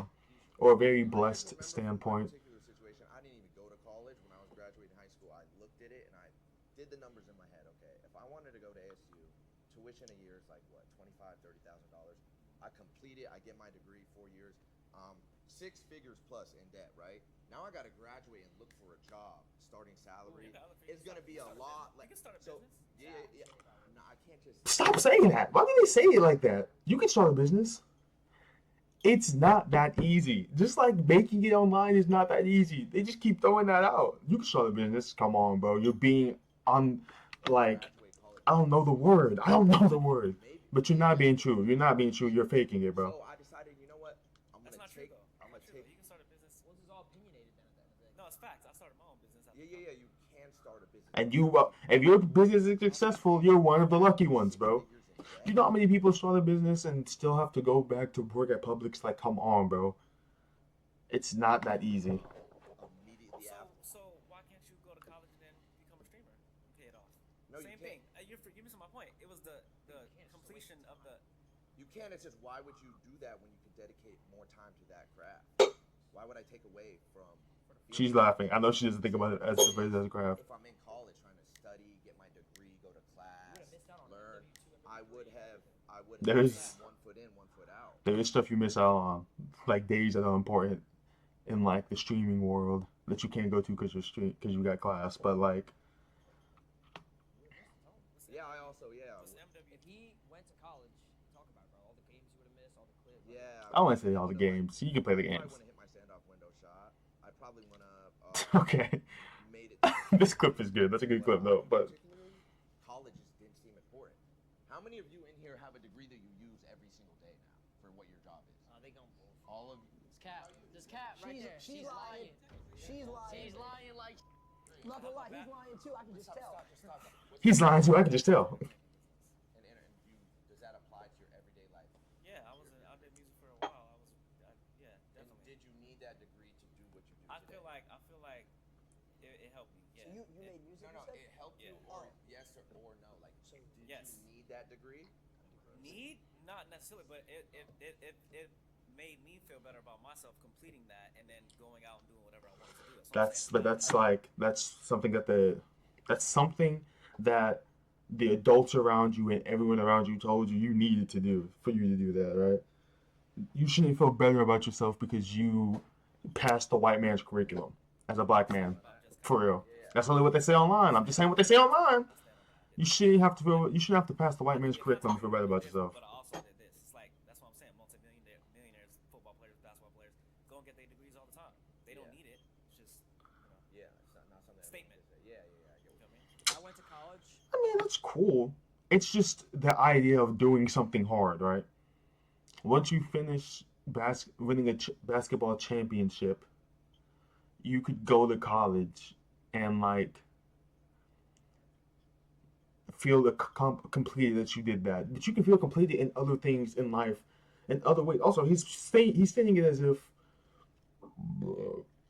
Or a very blessed standpoint. In my particular situation, I didn't even go to college when I was graduating high school. I looked at it and I did the numbers in my head. Okay, if I wanted to go to ASU, tuition a year is like what, $25,000, $30,000. I complete it. I get my degree, 4 years. 6 figures plus in debt, right? Now I got to graduate and look for a job. Starting salary is going to be a lot. You can start a So business. yeah. No, I can't just. Stop saying that. Why do they say it like that? You can start a business. It's not that easy. Just like making it online is not that easy. They just keep throwing that out. You can start a business. Come on, bro. You're being like, I don't know the word. But you're not being true. You're not being true. You're faking it, bro. So I decided, you know what? I'm That's gonna not true take. though. I'm gonna Not true, take. though. You can start a business. Well, this is all opinionated then at the end of the day. No, it's facts. I started my own business. after Yeah. college. You can start a business. And if your business is successful, you're one of the lucky ones, bro. You know how many people start a business and still have to go back to work at Publix? Like, come on, bro. It's not that easy. Immediately after. So why can't you go to college and then become a streamer and pay it off? No, you Same can't. thing. You're missing my point. It was the completion of the. You can. It's just why would you do that when you can dedicate more time to that craft? Why would I take away from? She's laughing. I know she doesn't think about it as a craft. If I'm in college trying to study, get my degree, go to class, learn, I would have There's- one foot in, one foot out. There is stuff you miss out on, like days that are important in like the streaming world that you can't go to because you got class. But like, Yeah, I also What's MW? If he went to college, talk about it, bro. All the games you would have missed, all the clips. yeah. I won't say all the games. You can play the I games. probably wouldn't hit my standoff window shot. I probably wouldn't have Okay. made it. This clip is good. That's a good clip though. But Particularly, colleges didn't seem important. How many of you in here have a degree that you use every single day now for what your job is? They gon' bull. All of you. It's Cap. This Cap right there. She's lying. She's lying. She's lying like. Not gonna lie, he's lying too. I can just tell. he's lying too. I can just tell. And you, does that apply to your everyday life? Yeah, I did music for a while. Yeah, And definitely. did you need that degree to do what you do I today? feel like it helped me. Yeah. So you made music, No, you said? it helped you, Yeah. or yes or no. Like, did Yes. you need that degree? Need not necessarily, but it made me feel better about myself completing that and then going out and doing whatever I wanted to do. That's something that the adults around you and everyone around you told you needed to do for you to do that, right? You shouldn't feel better about yourself because you passed the white man's curriculum as a black man. For real. That's only what they say online. I'm just saying what they say online. You shouldn't have to pass the white man's curriculum to feel better about yourself. But I also did this. It's like that's what I'm saying. Millionaires, football players, basketball players, go and get their degrees all the time. They don't need it. It's just Yeah, it's not something. Statement. I say. Yeah, I get what you know what I mean. I went to college. I mean, that's cool. It's just the idea of doing something hard, right? Once you finish winning a basketball championship, you could go to college and like feel completed that you did that. But you can feel completed in other things in life, in other ways. Also, he's saying it as if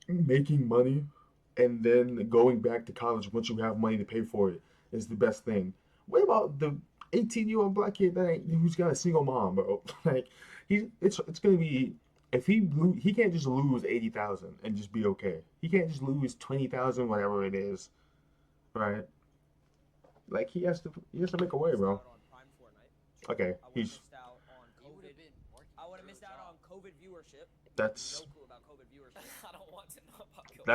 making money and then going back to college once you have money to pay for it is the best thing. What about the 18-year-old black kid who's got a single mom, bro? Like, it's gonna be if he can't just lose 80,000 and just be okay. He can't just lose 20,000, whatever it is, right? Like he has to make a way, bro. On Prime Fortnite. Okay, I would have he's missed out on COVID. I would have missed missed out on COVID viewership. That's No clue about COVID viewership. I don't want to know about COVID.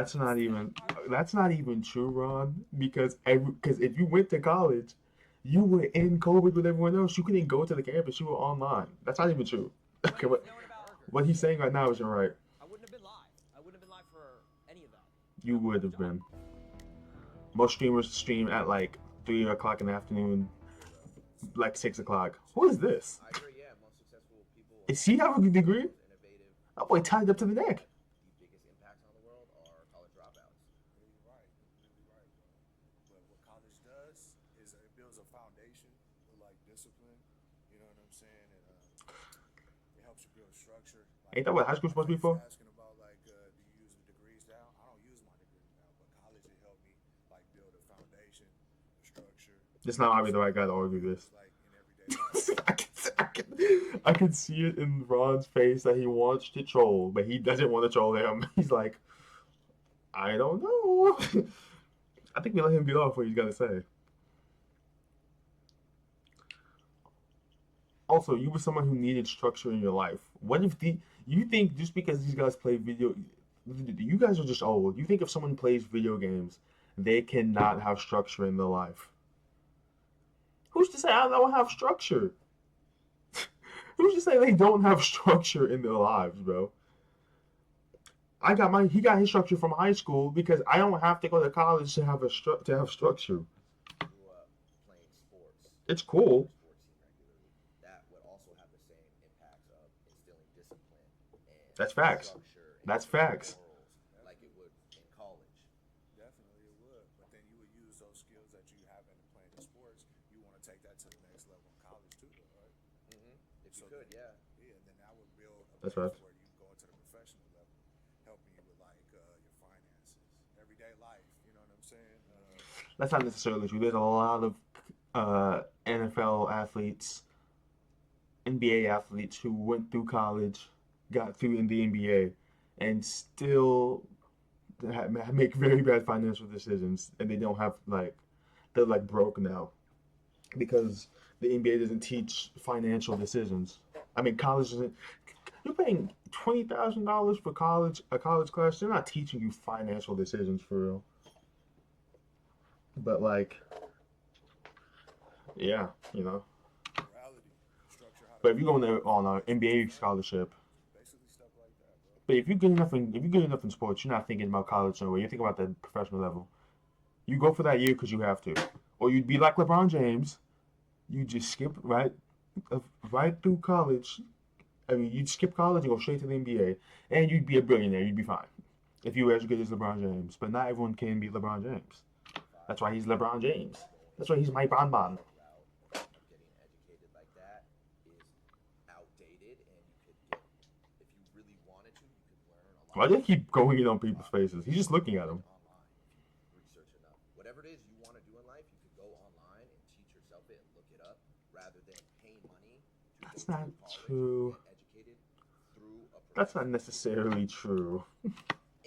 that's not even true, Ron. Because if you went to college, you were in COVID with everyone else. You couldn't go to the campus. You were online. That's not even true. Okay, what he's saying right now isn't right. I wouldn't have been live. I wouldn't have been live for any of that. You would have been. Most streamers stream at like 3 o'clock in the afternoon, like 6 o'clock. Who is this? I agree. Yeah, most successful people. Is he have a degree? Most innovative. That boy tied up to the neck. The biggest impacts on the world are college dropouts. Really right, bro. But what college does is it builds a foundation with like discipline. You know what I'm saying? And it helps you build structure. Like, Ain't that what high school's supposed to be for? Asking about like, do you use the degrees now? I don't use my degrees now, but college it helped me like build a foundation, a structure. This not might be the right guy to argue this. Like in everyday life. I can see it in Ron's face that he wants to troll, but he doesn't want to troll him. He's like, I don't know. I think we let him get off what he's got to say. Also, you were someone who needed structure in your life. What if you think just because these guys play video, you guys are just old. You think if someone plays video games, they cannot have structure in their life? Who's to say I don't have structure? Who's to say they don't have structure in their lives, bro? He got his structure from high school because I don't have to go to college to have structure. Grew up playing sports. It's cool. Sports team regularly. That would also have the same impacts of instilling discipline and That's facts. structure and That's facts. morals like it would in college. Definitely it would, but then you would use those skills that you have in playing the sports. You want to take that to the next level in college too, though, right? If So you could, yeah. Yeah, then that would build a That's base right. where you can go into the professional level, helping you with like your finances, everyday life. You know what I'm saying? That's not necessarily true. There's a lot of NFL athletes, NBA athletes who went through college, got through in the NBA, and still make very bad financial decisions, and they don't have they're like broke now because the NBA doesn't teach financial decisions. I mean, college doesn't. You're paying $20,000 for a college class. They're not teaching you financial decisions for real. But yeah, you know. Morality, structure, how to But if you go on an NBA scholarship, basically stuff like that, bro. but if you're good enough in sports, you're not thinking about college no way. You're thinking about the professional level. You go for that year because you have to, or you'd be like LeBron James. You just skip right through college. I mean, you'd skip college and go straight to the NBA, and you'd be a billionaire. You'd be fine if you were as good as LeBron James. But not everyone can be LeBron James. That's why he's LeBron James. That's why he's my bonbon. Getting educated like that is outdated, and you could get, if you really wanted to, you could learn a lot. Why do you keep going in on people's faces? He's just looking at them. Online if you research enough. Whatever it is you want to do in life, you could go online and teach yourself it and look it up, rather than paying money to That's go not to college true. and get educated through a That's not professional. necessarily true.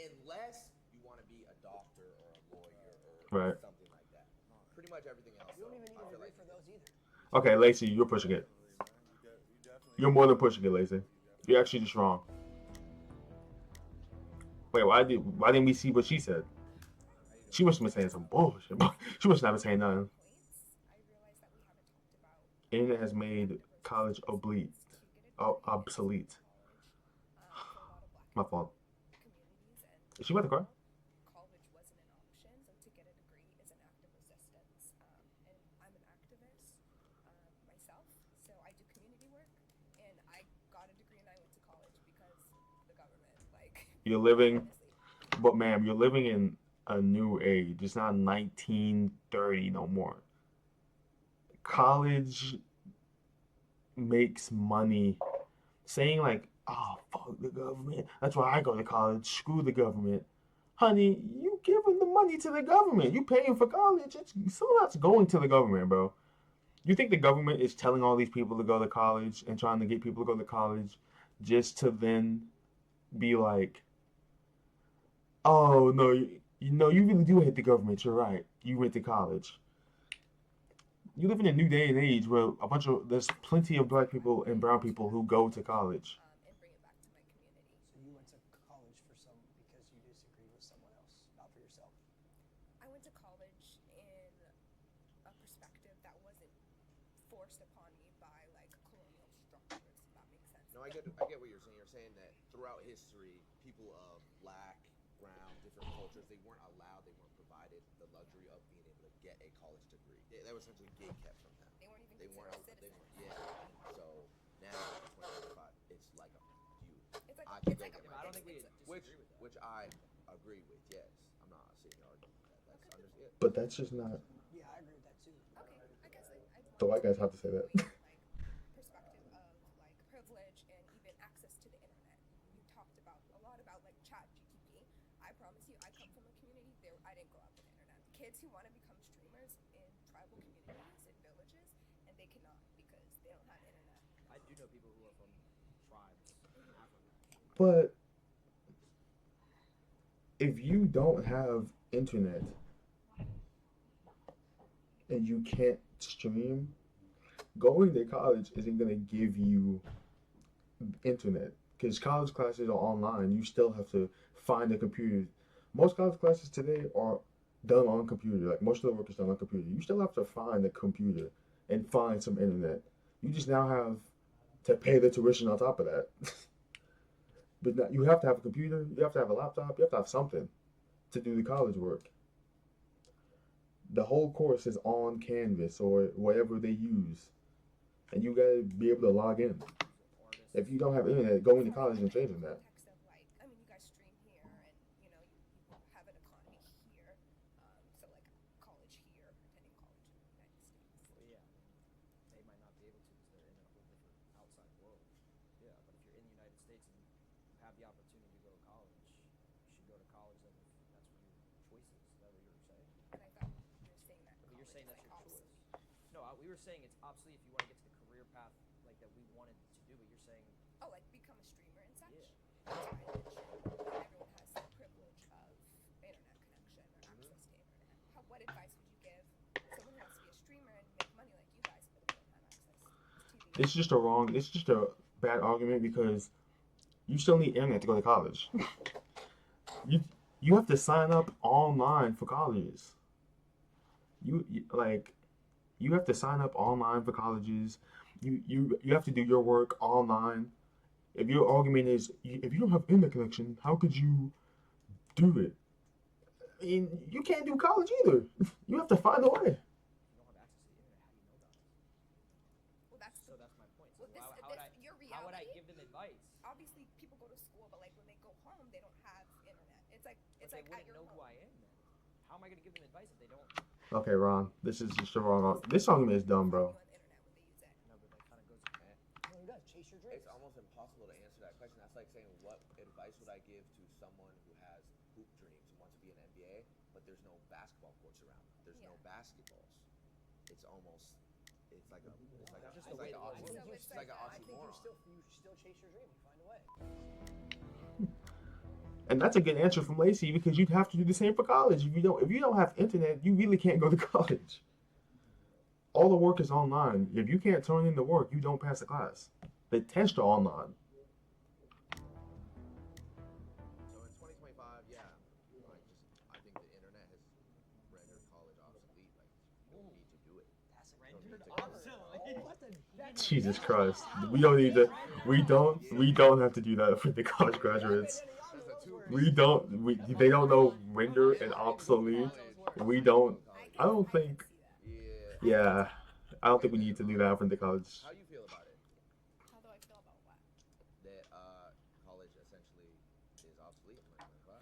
Unless you want to be a doctor or a lawyer or Right. something like that. Pretty much everything else. You don't even need I a feel degree like for those either. Okay, Lacey, you're pushing it. You're more than pushing it, Lacey. You're actually just wrong. Wait, why didn't we see what she said? She must have been saying some bullshit. She must not have been saying nothing. Points, I realized that we haven't talked about Internet has made college obsolete. for Obsolete. a lot of black My fault. communities, and Is she about to cry? college wasn't an option. So to get a degree is an act of resistance. And I'm an activist myself, so I do community work, and I got a degree and I went to college because the government, You're living, honestly. but ma'am, you're living in a new age. It's not 1930 no more. College makes money. Saying like, oh, fuck the government. That's why I go to college. Screw the government. Honey, you giving the money to the government. You paying for college. Some of that's going to the government, bro. You think the government is telling all these people to go to college and trying to get people to go to college just to then be like, oh, no, you really do hate the government. You're right. You went to college. You live in a new day and age where there's plenty of black people and brown people who go to college. In get what you're saying. You're saying that throughout history, people of black, brown, different cultures, they weren't allowed, they weren't provided the luxury of being able to get a college degree. They were essentially gatekept from them. They weren't even They weren't. considered They citizens. weren't. Yeah. So now, in 2025, it's like a you. It's like I a, can it's go like a, get Yeah, but I don't think we it's, disagree which with that. which I agree with. Yes, I'm not sitting here arguing with that. That's understood. But that's just not. Yeah, I agree with that too. okay. I guess I The white guys have to say that. like perspective of like privilege and even access to the internet. You talked about a lot about like Chat GTP. I promise you, I come from a community there. I didn't grow up with internet. Kids who want to become streamers in tribal communities and villages, and they cannot because they don't have internet. I do know people who are from tribes in Africa. But if you don't have internet and you can't stream, going to college isn't going to give you internet because college classes are online. You still have to find a computer. Most college classes today are done on computer. Like most of the work is done on computer. You still have to find a computer and find some internet. You just now have to pay the tuition on top of that. But now, you have to have a computer, you have to have a laptop, you have to have something to do the college work. The whole course is on Canvas or whatever they use. And you gotta be able to log in. Artists. If you don't have internet, going to college and changing that. Context of like, I mean, you guys stream here, and you know, you have an economy here. So like college here, attending college in the United States. Well, yeah, I mean, they might not be able to because they're in a whole different outside world. Yeah, but if you're in the United States and you have the opportunity to go to college, you should go to college. Then if that's what your choice is. Is that what you were saying? And I thought you were saying that. But you're saying that's college your is, like, choice. obsolete. No, we were saying it's obsolete if you want to get to the career path like that we wanted to do. But you're saying Oh, like become a streamer and such. Yeah. That's why I mentioned not everyone has the privilege of internet connection or access to internet. What advice would you give someone who wants to be a streamer and make money like you guys, but they don't have access to TV? It's just a bad argument because you still need internet to go to college. You have to sign up online for colleges. You have to sign up online for colleges. You have to do your work online. If your argument is if you don't have internet connection, how could you do it? I mean, you can't do college either. You have to find a way. if you don't have access to the internet, how do you know about it? Well, that's So that's my point. So well, this, how would I this your reality. how would I give them advice? Obviously, people go to school, but like when they go home, they don't have internet. It's like But it's they like at wouldn't your know who home. I am then. How am I going to give them advice if they don't? Okay, Ron, this is just a wrong. This argument is dumb, bro. On internet when they use it. No, but that kind of goes. No, he does. Chase your dreams. It's almost impossible to answer that question. That's like saying, what advice would I give to someone who has hoop dreams and wants to be an NBA, but there's no basketball courts around. There's no Yeah. basketballs. It's almost, it's like a, Just it's the like way an the world oxymoron. is. It's like an I think you oxymoron. still chase your dream. You find a way. And that's a good answer from Lacey because you'd have to do the same for college. If you don't have internet, you really can't go to college. All the work is online. If you can't turn in the work, you don't pass the class. The tests are online. So in 2025, yeah, I think the internet has rendered college obsolete. Like, you don't need to do it. That's a Rendered need to go. obsolete. what the? Jesus Christ. We don't need to. We don't have to do that for the college graduates. They don't know render and obsolete. We don't. I don't think. Yeah. Yeah, I don't think we need to do that for the college. How do you feel about it? How do I feel about what? That college essentially is obsolete in 2025.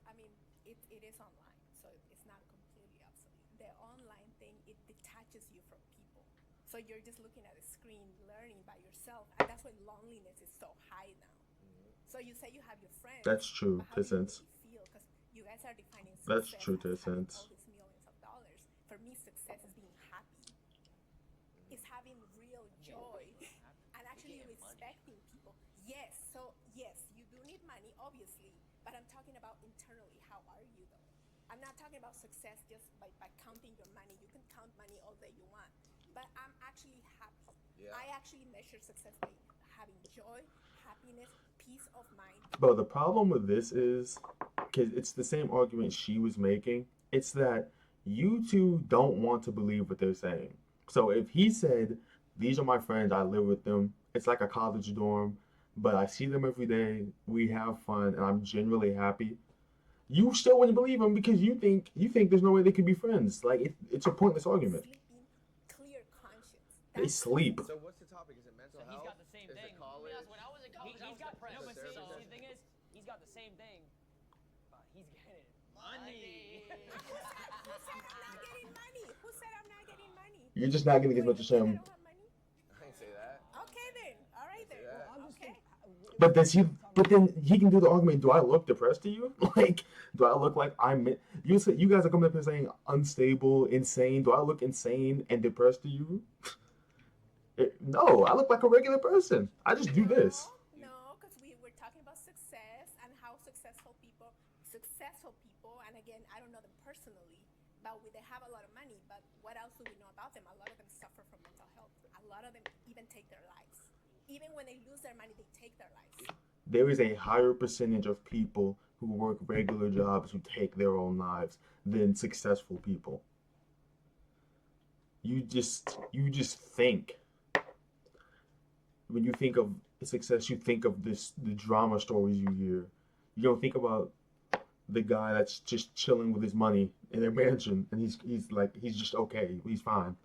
I mean, it is online, so it's not completely obsolete. The online thing, it detaches you from people. So you're just looking at a screen, learning by yourself, and that's why loneliness is so high now. So you say you have your friends. That's true, but how do you to a sense. really feel? Because you guys are defining success That's true, to a as having sense. all these millions of dollars. For me, success is being happy. It's having real joy and actually respecting people. Yes, so yes, you do need money, obviously, but I'm talking about internally. How are you though? I'm not talking about success just by counting your money. You can count money all day you want, but I'm actually happy. Yeah. I actually measure success by having joy, happiness, peace of mind. But the problem with this is, because it's the same argument she was making, it's that you two don't want to believe what they're saying. So if he said, these are my friends, I live with them, it's like a college dorm, but I see them every day. We have fun, and I'm genuinely happy. You still wouldn't believe them because you think there's no way they could be friends. Like it's a pointless argument. Sleeping, clear conscience. They sleep. So what's the topic? Is it mental So health? he's got the same Is thing. it college? Yes, when I was in college, he's got depressed. no, but Is it see, therapist? the thing is, he's got the same thing, but he's getting money. Who said I'm not getting money? Who said I'm not getting money? You're just not gonna get much as I him. don't have money? I didn't say that. Okay then. All right then. Yeah. I'm just Okay. thinking, But does he? But then he can do the argument. Do I look depressed to you? Like, do I look like You say you guys are coming up here saying unstable, insane. Do I look insane and depressed to you? No, I look like a regular person. I just do this. No, because we're talking about success and how successful people, and again, I don't know them personally, but they have a lot of money. But what else do we know about them? A lot of them suffer from mental health. A lot of them even take their lives. Even when they lose their money, they take their lives. There is a higher percentage of people who work regular jobs who take their own lives than successful people. You just think. When you think of success, you think of the drama stories you hear. You don't think about the guy that's just chilling with his money in their mansion and he's just okay. He's fine.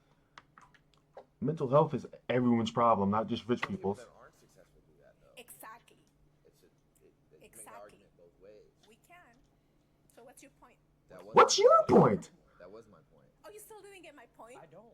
Mental health is everyone's problem, not just rich People people's. that aren't successful do that though. Exactly. They make the Exactly. argument both ways. We can. So what's your point? That was What's my your point? That was my point. Oh, you still didn't get my point? I don't.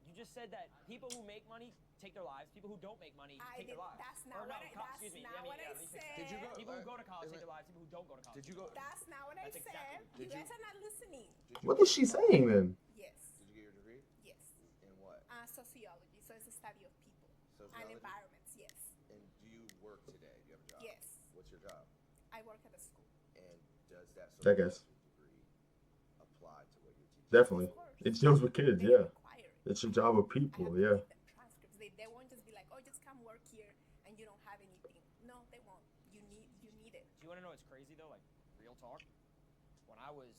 You just said that people who make money take their lives. People who don't make money take their lives. That's Or not no, what I. That's excuse me. not what I let me fix said. it. Did you go? People who go to college is take it- their lives. People who don't go to college. Did you go? That's not what I That's said. exactly- You Did guys you- are not listening. Did you What go- is she saying then? Yes. Did you get your degree? Yes. In what? Sociology. So it's a study of people and Sociology? environments. Yes. And do you work today? Do you have a job? Yes. What's your job? I work at a school. And does that I guess. sociology degree apply to what you're teaching? Definitely. Of course. It deals with kids, They yeah. require it. It's a job of I people, have to yeah. give them transcripts. They won't just be like, oh, just come work here and you don't have anything. No, they won't. You need it. Do you want to know what's crazy though? Like real talk. When I was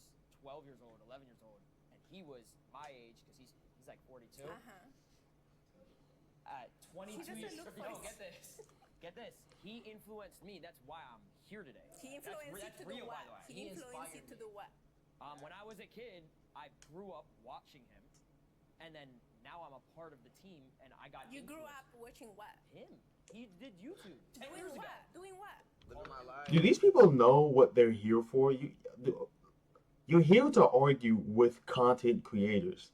12 years old, 11 years old, and he was my age because he's like 42. At 22 doesn't years look no, like- get this. Get this. He influenced me. That's why I'm here today. He influenced you that's to real, do what? by the way. He influenced you to do what? When I was a kid, I grew up watching him, and then now I'm a part of the team, and I got. You grew influenced. up watching what? Him. He did YouTube 10 Doing years what? ago. Doing what? Living my life. Do these people know what they're here for? You're here to argue with content creators.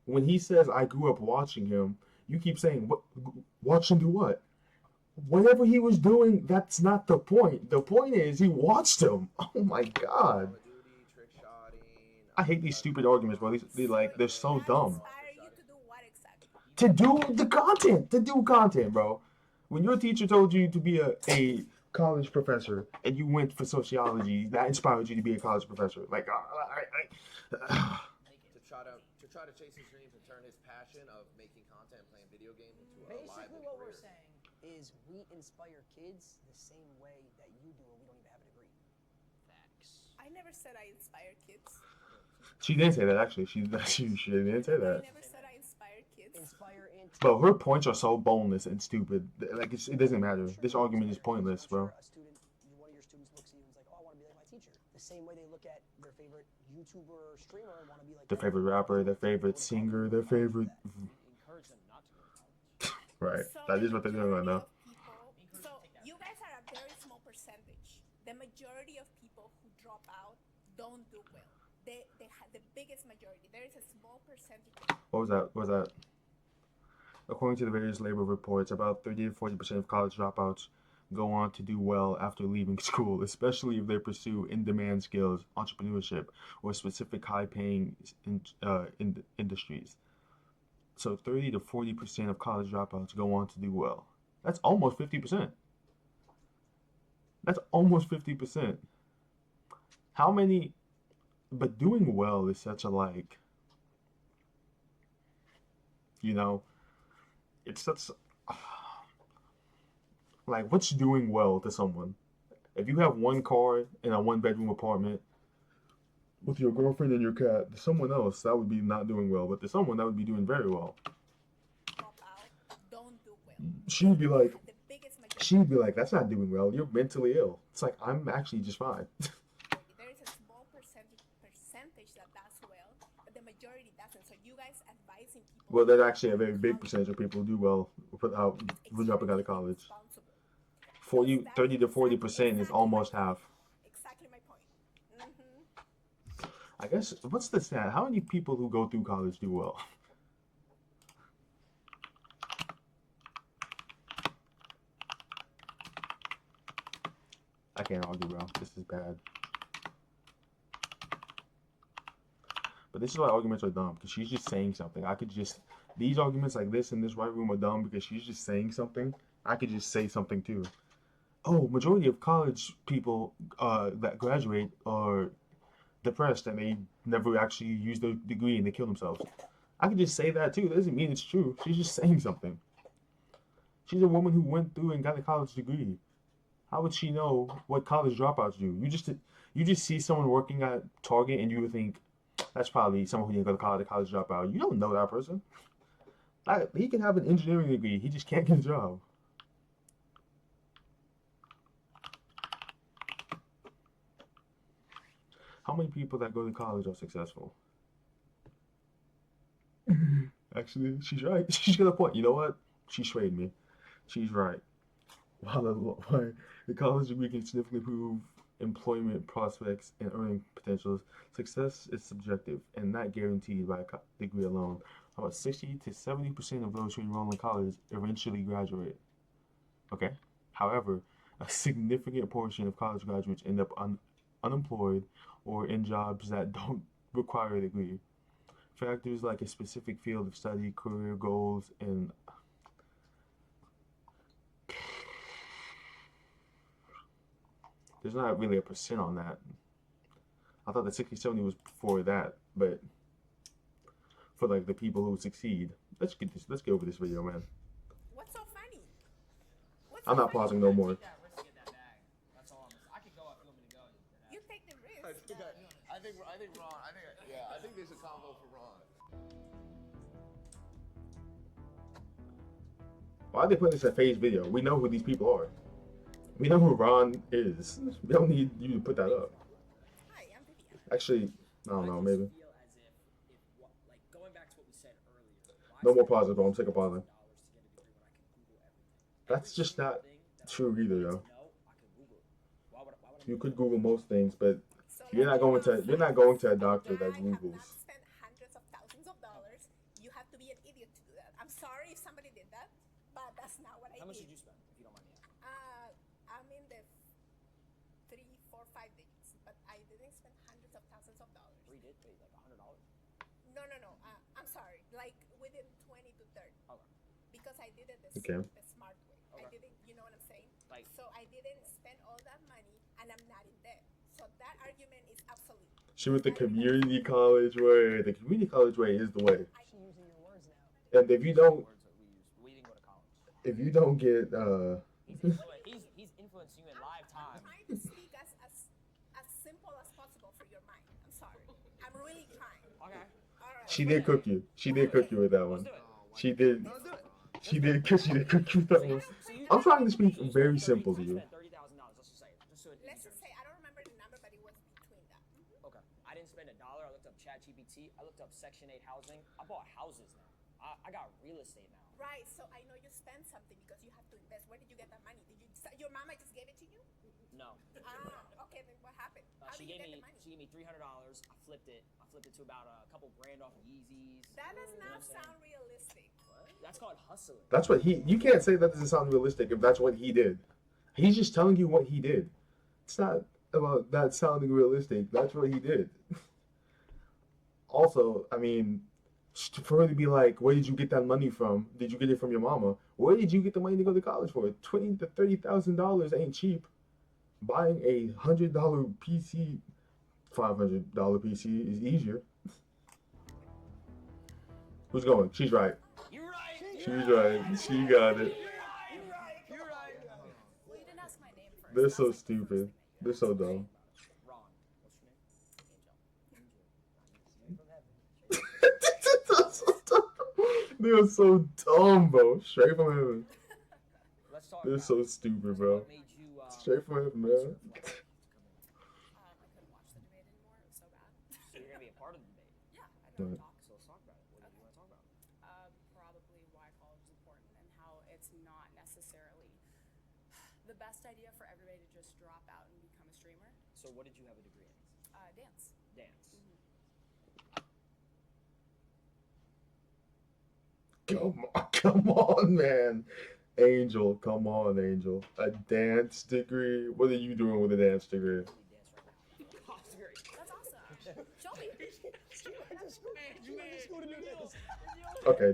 When he says, I grew up watching him, you keep saying, "What? Watch him do what?" Whatever he was doing, that's not the point. The point is he watched him. Oh my God. Call of Duty, trick shotting. I hate these stupid arguments, bro. They're so That dumb. inspire you to do what exactly? To do the content. To do content, bro. When your teacher told you to be a college professor and you went for sociology, that inspired you to be a college professor. Like, To try to chase his dreams and turn his passion of making content, playing video games into a Basically, lively what we're career. saying is we inspire kids the same way that you do, and we don't even have a degree. Facts. I never said I inspired kids. she didn't say that, actually. She didn't say I that. never said I inspired kids. Inspire and Bro, her points are so boneless and stupid. Like, it doesn't matter. This argument is pointless, bro. A student, one of your students looks at you and is like, "Oh, I want to be like my teacher." The same way they look at their favorite YouTuber or streamer and want to be like Their them. favorite rapper, their favorite singer, their favorite... Encourage them not to go to college. Right. So That the is what they're doing right majority now. of people- So you guys are a very small percentage. The majority of people who drop out don't do well. They have the biggest majority. There is a small percentage. What was that? According to the various labor reports, about 30 to 40% of college dropouts go on to do well after leaving school, especially if they pursue in-demand skills, entrepreneurship, or specific high-paying industries. So 30 to 40% of college dropouts go on to do well. That's almost 50%. That's almost 50%. How many... But doing well is such a, like... You know... It's such... Like, what's doing well to someone? If you have one car in a one-bedroom apartment with your girlfriend and your cat, to someone else, that would be not doing well. But to someone, that would be doing very well. Drop out don't do well. she'd be like, The biggest majority. that's not doing well. You're mentally ill. It's like, I'm actually just fine. There is a small percentage that does well, but the majority doesn't. So you guys advising people. Well, there's actually a very big percentage of people who do well without dropping out of college. 30 to 40% is almost half. Exactly my point. I guess, what's the stat? How many people who go through college do well? I can't argue, bro. This is bad. But this is why arguments are dumb, because she's just saying something. These arguments like this in this right room are dumb because she's just saying something. I could just say something too. Oh, majority of college people that graduate are depressed and they never actually use their degree and they kill themselves. I could just say that too. That doesn't mean it's true. She's just saying something. She's a woman who went through and got a college degree. How would she know what college dropouts do? You just see someone working at Target and you would think, that's probably someone who didn't go to college, a college dropout. You don't know that person. He can have an engineering degree. He just can't get a job. How many people that go to college are successful? Actually, she's right. She's got a point. You know what? She swayed me. She's right. While the college degree can significantly improve employment prospects and earning potentials, success is subjective and not guaranteed by a degree alone. About 60 to 70% of those who enroll in college eventually graduate. Okay? However, a significant portion of college graduates end up unemployed or in jobs that don't require a degree. Factors like a specific field of study, career goals, and there's not really a percent on that. I thought the 60-70 was for that, but for like the people who succeed. Let's get over this video, man. What's so funny? I'm not pausing no more. You take the risk. I think Ron. I think there's a combo for Ron. Why are they putting this in Faye's video? We know who these people are. We know who Ron is. We don't need you to put that up. Hi, I'm Vivian. Actually, I don't know, maybe. Feel as if like going back to what we said earlier. No more pauses, bro. I'm sick of pausing. That's just not true either, though. You could Google most things, but So you're not going to a doctor that I have not Googles. spent hundreds of thousands of dollars. You have to be an idiot to do that. I'm sorry if somebody did that, but that's not what I How much did. did you spend, if you don't mind me asking? I'm in the 3, 4, 5 digits, but I didn't spend hundreds of thousands of dollars. Wait, like $100? No. I'm sorry. Like within 20 to 30. Okay. Because I did it the smart way. I Okay. didn't, you know what I'm saying? Like- so I didn't spend all that money and I'm not in debt. So that argument is obsolete. She went the community college way. The community college way is the way. She's using your words now. And if you don't, Words that we use. We didn't go to college. if you don't get, He's influencing you in live time. I'm trying to speak as simple as possible for your mind. I'm sorry. I'm really trying. Okay. All right. she did cook you. She did cook you with that one. Let's do it. She did. Let's do it. She did cook you with that one. So you- I'm trying to speak you very spent simple to 30 you. You spent $30,000. Let's just say it. Just so it Let's just say I don't remember the number, but it was between that. Okay. I didn't spend $1. I looked up ChatGPT. I looked up Section 8 housing. I bought houses now. I got real estate now. Right. So I know you spent something because you have to invest. Where did you get that money? Your mama just gave it to you? No. Okay. Then what happened? How She did you gave get me the money? she gave me $300. I flipped it. I flipped it to about a couple grand off of Yeezys. That does You know not what I'm saying? sound realistic. What? That's called hustling. That's what you can't say that doesn't sound realistic if that's what he did. He's just telling you what he did. It's not about that sounding realistic. That's what he did. Also, I mean, for her to be like, where did you get that money from? Did you get it from your mama? Where did you get the money to go to college for? $20,000 to $30,000 ain't cheap. Buying a $100 PC, $500 PC is easier. Who's going? She's right. You're right. She's right. She got it. You're right. Well, you didn't ask my name first. They're so I'll say the first stupid. thing that you They're so dumb. Ron. What's your name? Angel. They are so dumb, bro. Straight from heaven. let's talk They're about so it. stupid, So bro. what made you, Straight for him, man. sort of like to come in? I couldn't watch the debate anymore. It was so bad. So you're gonna be a part of the debate. Yeah, I don't Right. talk. So let's talk about it. What do you want to talk about? Probably why college is important and how it's not necessarily the best idea for everybody to just drop out and become a streamer. So what did you have a degree in? Dance. Dance. Come on, man. Angel, come on, Angel. A dance degree? What are you doing with a dance degree? We dance right now. That's great. That's awesome. Show me. Okay,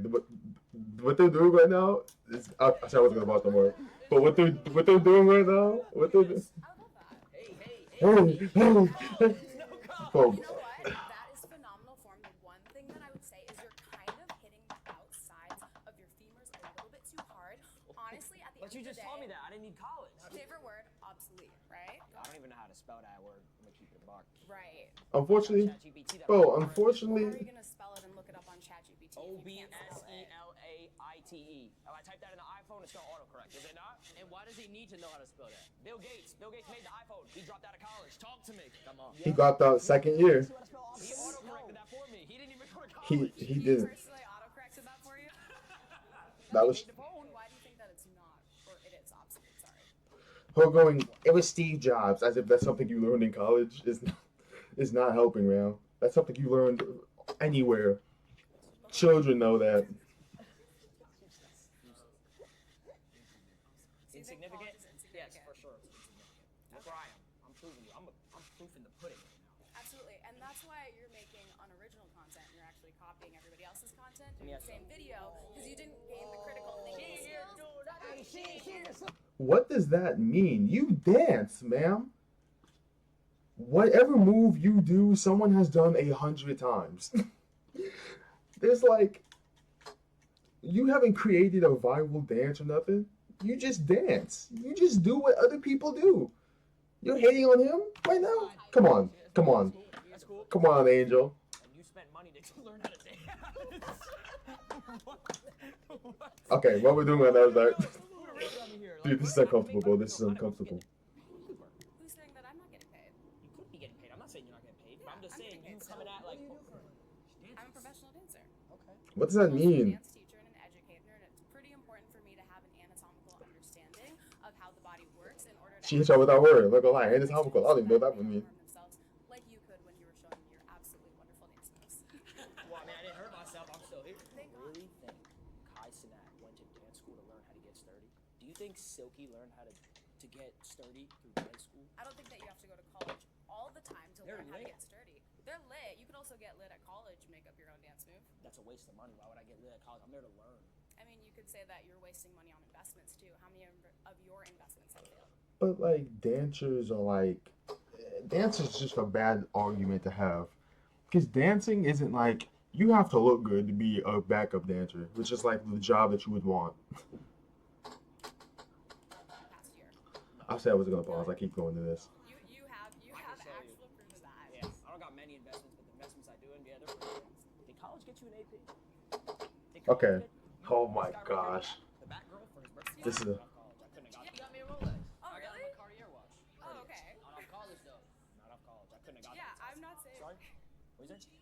what they're doing right now is I said I wasn't gonna watch no more. But what they're doing right now, what they're doing. I love that. Hey, hey, hey. Bro, You know what? That is phenomenal form. The one thing that I would say is you're kind of hitting the outsides of your femurs a little bit too hard. Honestly, at the But end you of the just day, told me that. I didn't need college. favorite word, obsolete, right? I don't even know how to spell that word. I'm gonna keep it a buck. Right. unfortunately, ChatGPT, that bro, word. How are unfortunately, you gonna spell it and look it up on ChatGPT? O if B you can't S spell E it? L A I T E. If I type that in the iPhone, it's gonna autocorrect, is it not? And why does he need to know how to spell that? Bill Gates. Bill Gates made the iPhone. He dropped out of college. Talk to me. Come on. he dropped out second year. He autocorrected that for me. He didn't even go to college. He didn't. Personally autocorrected that for you? That was Why do you think that it's not, or it is obsolete? Sorry. her going. It was Steve Jobs, as if that's something you learned in college. Is not helping, man. That's something you learned anywhere. Children know that. So you think Insignificant? college is Yes, insignificant? for sure. It's insignificant. Look where I am. I'm proving you. I'm proof in the pudding right now. Absolutely, and that's why you're making unoriginal content. You're actually copying everybody else's content, Let me doing ask the you same video, because you didn't gain the critical thinking skills. What does that mean? You dance, ma'am. Whatever move you do, someone has done 100 times. There's like, you haven't created a viral dance or nothing. You just dance. You just do what other people do. You're hating on him right now? Come on. Come on. That's cool. Come on, Angel. And you spent money to learn how to dance. What? Okay, what we're doing right now is like, Here, dude, this is uncomfortable, bro. This is uncomfortable. Who's saying that I'm not getting paid? You could be getting paid. I'm not saying you're not getting paid, but I'm just I'm saying getting you paid coming at like. I'm a professional dancer. Okay. What does that I'm also a mean? dance teacher and an educator, and it's pretty important for me to have an anatomical understanding of how the body works in order to. She hit y'all with that word. Look alive. Anatomical. I don't even know what that would mean. Themselves, like you could when you were showing your absolutely wonderful dance moves. Well, I mean, I didn't hurt myself. I'm still here. Thank God. Really think Kai Cenat went to dance school to learn how to get sturdy? Do you think Silky learned how to get sturdy through high school? I don't think that you have to go to college all the time to They're learn how to lit. get sturdy. They're lit. You could also get lit at college and make up your own dance move. That's a waste of money. Why would I get lit at college? I'm there to learn. I mean, you could say that you're wasting money on investments too. How many of your investments have failed? But like dancers are like, dance is just a bad argument to have, because dancing isn't like you have to look good to be a backup dancer, which is like the job that you would want. Past year. I said I was gonna pause. I keep going to this. You I have can show you. actual proof of that. Yeah, I don't got many investments, but the investments I do in, yeah, they're pretty good. Did college get you an AP? Did college Okay. get- Oh my This guy right here, gosh. The back girl for his birthday. This is a- Out of college. I couldn't have got You got me a Rolex. Oh, I got really? him a Cartier watch. Oh, okay. Not off college though. Not off college. I couldn't have got Yeah, that. I'm not saying. Sorry? What is it?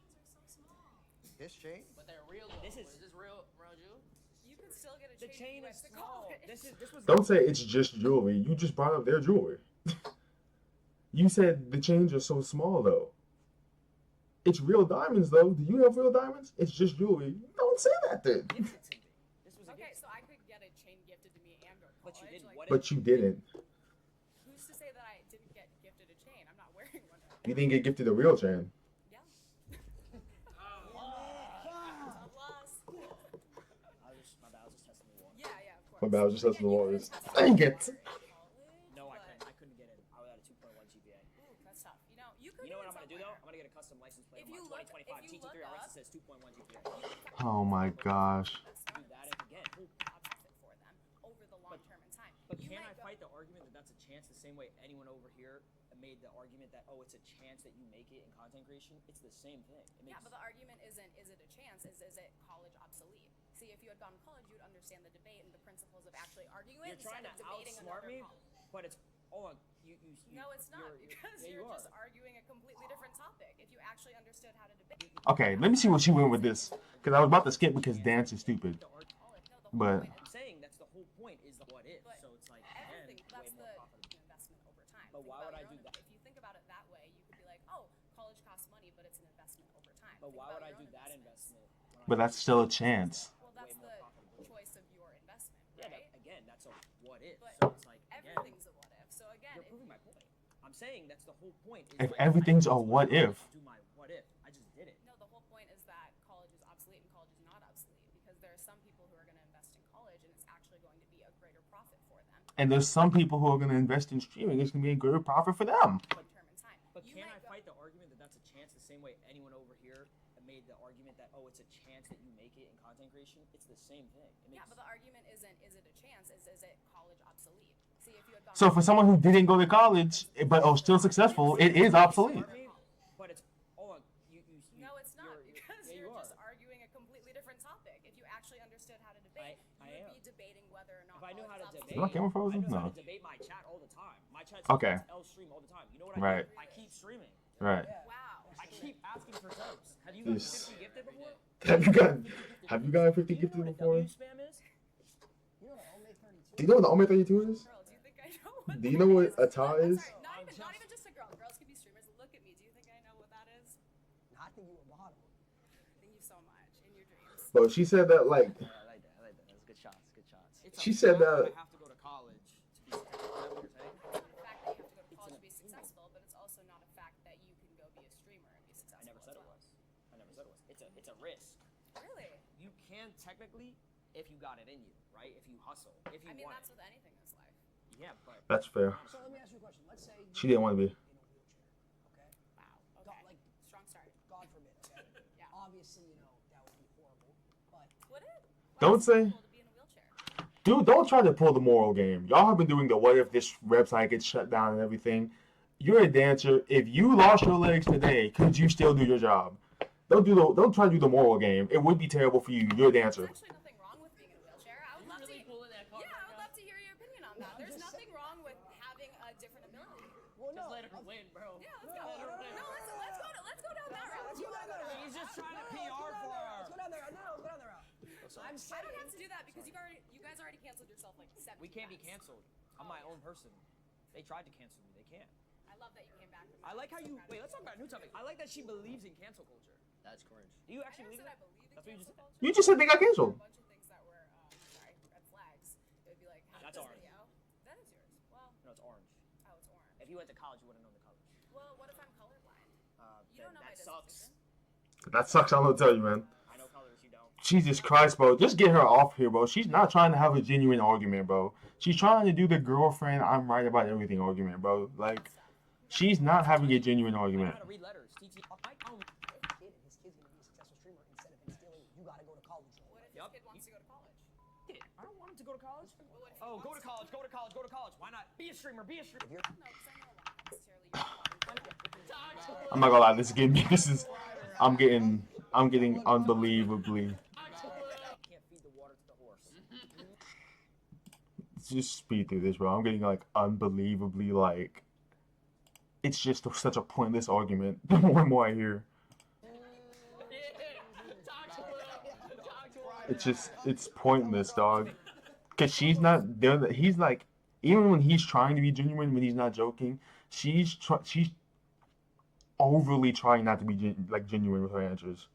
His chain? But they're real though. This is- Is this real around you? You could still get a The chain, chain if you is went to small. college. This was. Don't say it's just jewelry. You just brought up their jewelry. You said the chains are so small though. It's real diamonds though. Do you have real diamonds? It's just jewelry. Don't say that then. Gifted to me. This was a Okay, gift. so I could get a chain gifted to me and or college. But you didn't. Like, What But you didn't. who's to say that I didn't get gifted a chain? I'm not wearing one. You didn't get gifted a real chain. Yeah. My bad. I was just testing the water. Yeah, of course. My bad, I was just listening to Again, the you waters. could've tested Dang the it. water in college, No, I but- couldn't. I couldn't get in. I was at a 2.1 GPA. Ooh, that's tough. You know, you could. You know what get I'm gonna do though? I'm gonna get a custom license plate If on you my look- 2025 if you TT3 look RS up- that says 2.1 GPA. Oh my gosh. Do that and again. Opposite for them over the long term in time. But You can might I go- fight the argument that that's a chance the same way anyone over here made the argument that, oh, it's a chance that you make it in content creation? It's the same thing. It Yeah, makes, but the argument isn't is it a chance? Is it college obsolete? See, if you had gone to college, you would understand the debate and the principles of actually arguing You're trying instead to of debating outsmart another me, college. but it's all you. No, it's not, because yeah, you're you just are. arguing a completely different topic. If you actually understood how to debate. Okay, let me see what she went with this. Because I was about to skip because dance is stupid. But I'm saying that's the whole point is the what if. So it's like Everything, again, that's way the more profitable. investment over time. But Think why about would I your do own- that? If you think about it that way, you could be like, oh, college costs money, but it's an investment over time. But Think why about would I your do own that investments. investment? but that's still a chance. Well, that's way more the profitable. choice of your investment, Yeah, right? again, that's a what if. But So it's like again, everything's a what if. So again, you're if proving my point. I'm saying that's the whole point. Is If like, everything's I a what if. Do my what if? I just did it. no, the whole point is that college is obsolete and college is not obsolete because there are some people who are going to invest in college and it's actually going to be a greater profit for them. And there's some people who are going to invest in streaming. It's going to be a greater profit for them. Term and time. But You can might I go- fight the argument that that's a chance the same way anyone over here made the argument that oh it's a chance that you make it in content creation? It's the same thing. It Yeah, makes, but the argument isn't is it a chance? Is it college obsolete? See, if you had gone So for someone who didn't go to college but are still successful, it is obsolete. but it's oh you No, it's not because yeah, you're you just are. arguing a completely different topic. If you actually understood how to debate, I you am. would be debating whether or not If I knew how college to is debate, Is my camera frozen? I know how No. to debate my chat all the time. My chat's Okay. L stream all the time. You know what Right. I do? I keep streaming. Right. Wow. I keep asking for subs. Have you Yes. gotten 50 gifted before? Have you gotten 50 Do you know gifted what a before? W spam is? You know what Omni 32? Do you know what the Omni 32 is? Girl, do you think I know what Do you that know what is? a tie I'm is? sorry, not even just a girl. Girls can be streamers. Look at me. Do you think I know what that is? I think you were bottom. Thank you so much. In your dreams. But she said that like Yeah, I like that. I like that. That's good shots. Good shots. It's She a said fact that- I have to go to college to be successful. Is that what you're saying? It's a fact that you have to go to college to be successful, but it's also not a fact that you can go be a streamer and be successful. I never said as it well. was. I never said it was. It's a risk. Really? You can technically if you got it in you, right? If you hustle, if you I mean, want that's it. with anything in this life. Yeah, but that's fair. So let me ask you a question. Let's say She didn't want to be. in a wheelchair, okay? Wow. God, Okay. like, Strong start. God forbid, okay? Yeah. Obviously, you know, that would be horrible, but Would it? Don't Why is it say- cool to be in a wheelchair? Dude, don't try to pull the moral game. Y'all have been doing the what if this website gets shut down and everything. You're a dancer. If you lost your legs today, could you still do your job? Don't try to do the moral game. It would be terrible for you. You're a dancer. There's actually nothing wrong with being in a wheelchair. I would love to. Really pulling that card Yeah, I right would now? love to hear your opinion on that. There's nothing wrong with having a different ability. well, no. Just let her win, bro. Yeah, let's go. No, let's go down that route. Let's go down that route. He's just trying to No, PR let's go down for that route. her. Let's go down there. No, let's go down that route. I'm I saying. don't have to do that because you guys already canceled yourself like 7 We can't be times. canceled. I'm my own person. They tried to cancel me. They can't. I love that you came back. With I like how I'm so you proud of wait. Let's talk about a new topic. I like that she believes in cancel culture. That's cringe. Do you I actually never believe said I that? believed in That's what you cancel just said. culture. You just said they got There were canceled. a bunch of things that were, sorry, red flags. It would be like, have That's this orange. video. That is yours. Well, No, it's orange. oh, it's orange. If you went to college, you wouldn't know the colors. Well, what if I'm colorblind? You don't know my That sucks. disposition. That sucks. I'm gonna tell you, man. I know colors. You don't. Jesus Christ, bro. Just get her off here, bro. She's not trying to have a genuine argument, bro. She's trying to do the girlfriend I'm right about everything argument, bro. Like, she's not having a genuine I know argument. how to read letters. TT. I don't. Kid, and his kid's gonna be a successful streamer instead of instilling you gotta go to college. What if Yup. this kid wants to go to college? I don't want him to go to college. Well, what if he Oh, go wants to college. Go to college. Go to college. Why not? Be a streamer. Be a streamer. No, because I know a lot necessarily. You I'm not gonna lie. This is getting me. I'm getting unbelievably. Can't feed the water to the horse. Just speed through this, bro. I'm getting like unbelievably like. It's just such a pointless argument. The more and more I hear, it's pointless, dog. Cause she's not there. He's like, even when he's trying to be genuine, when he's not joking, she's overly trying not to be genuine with her answers.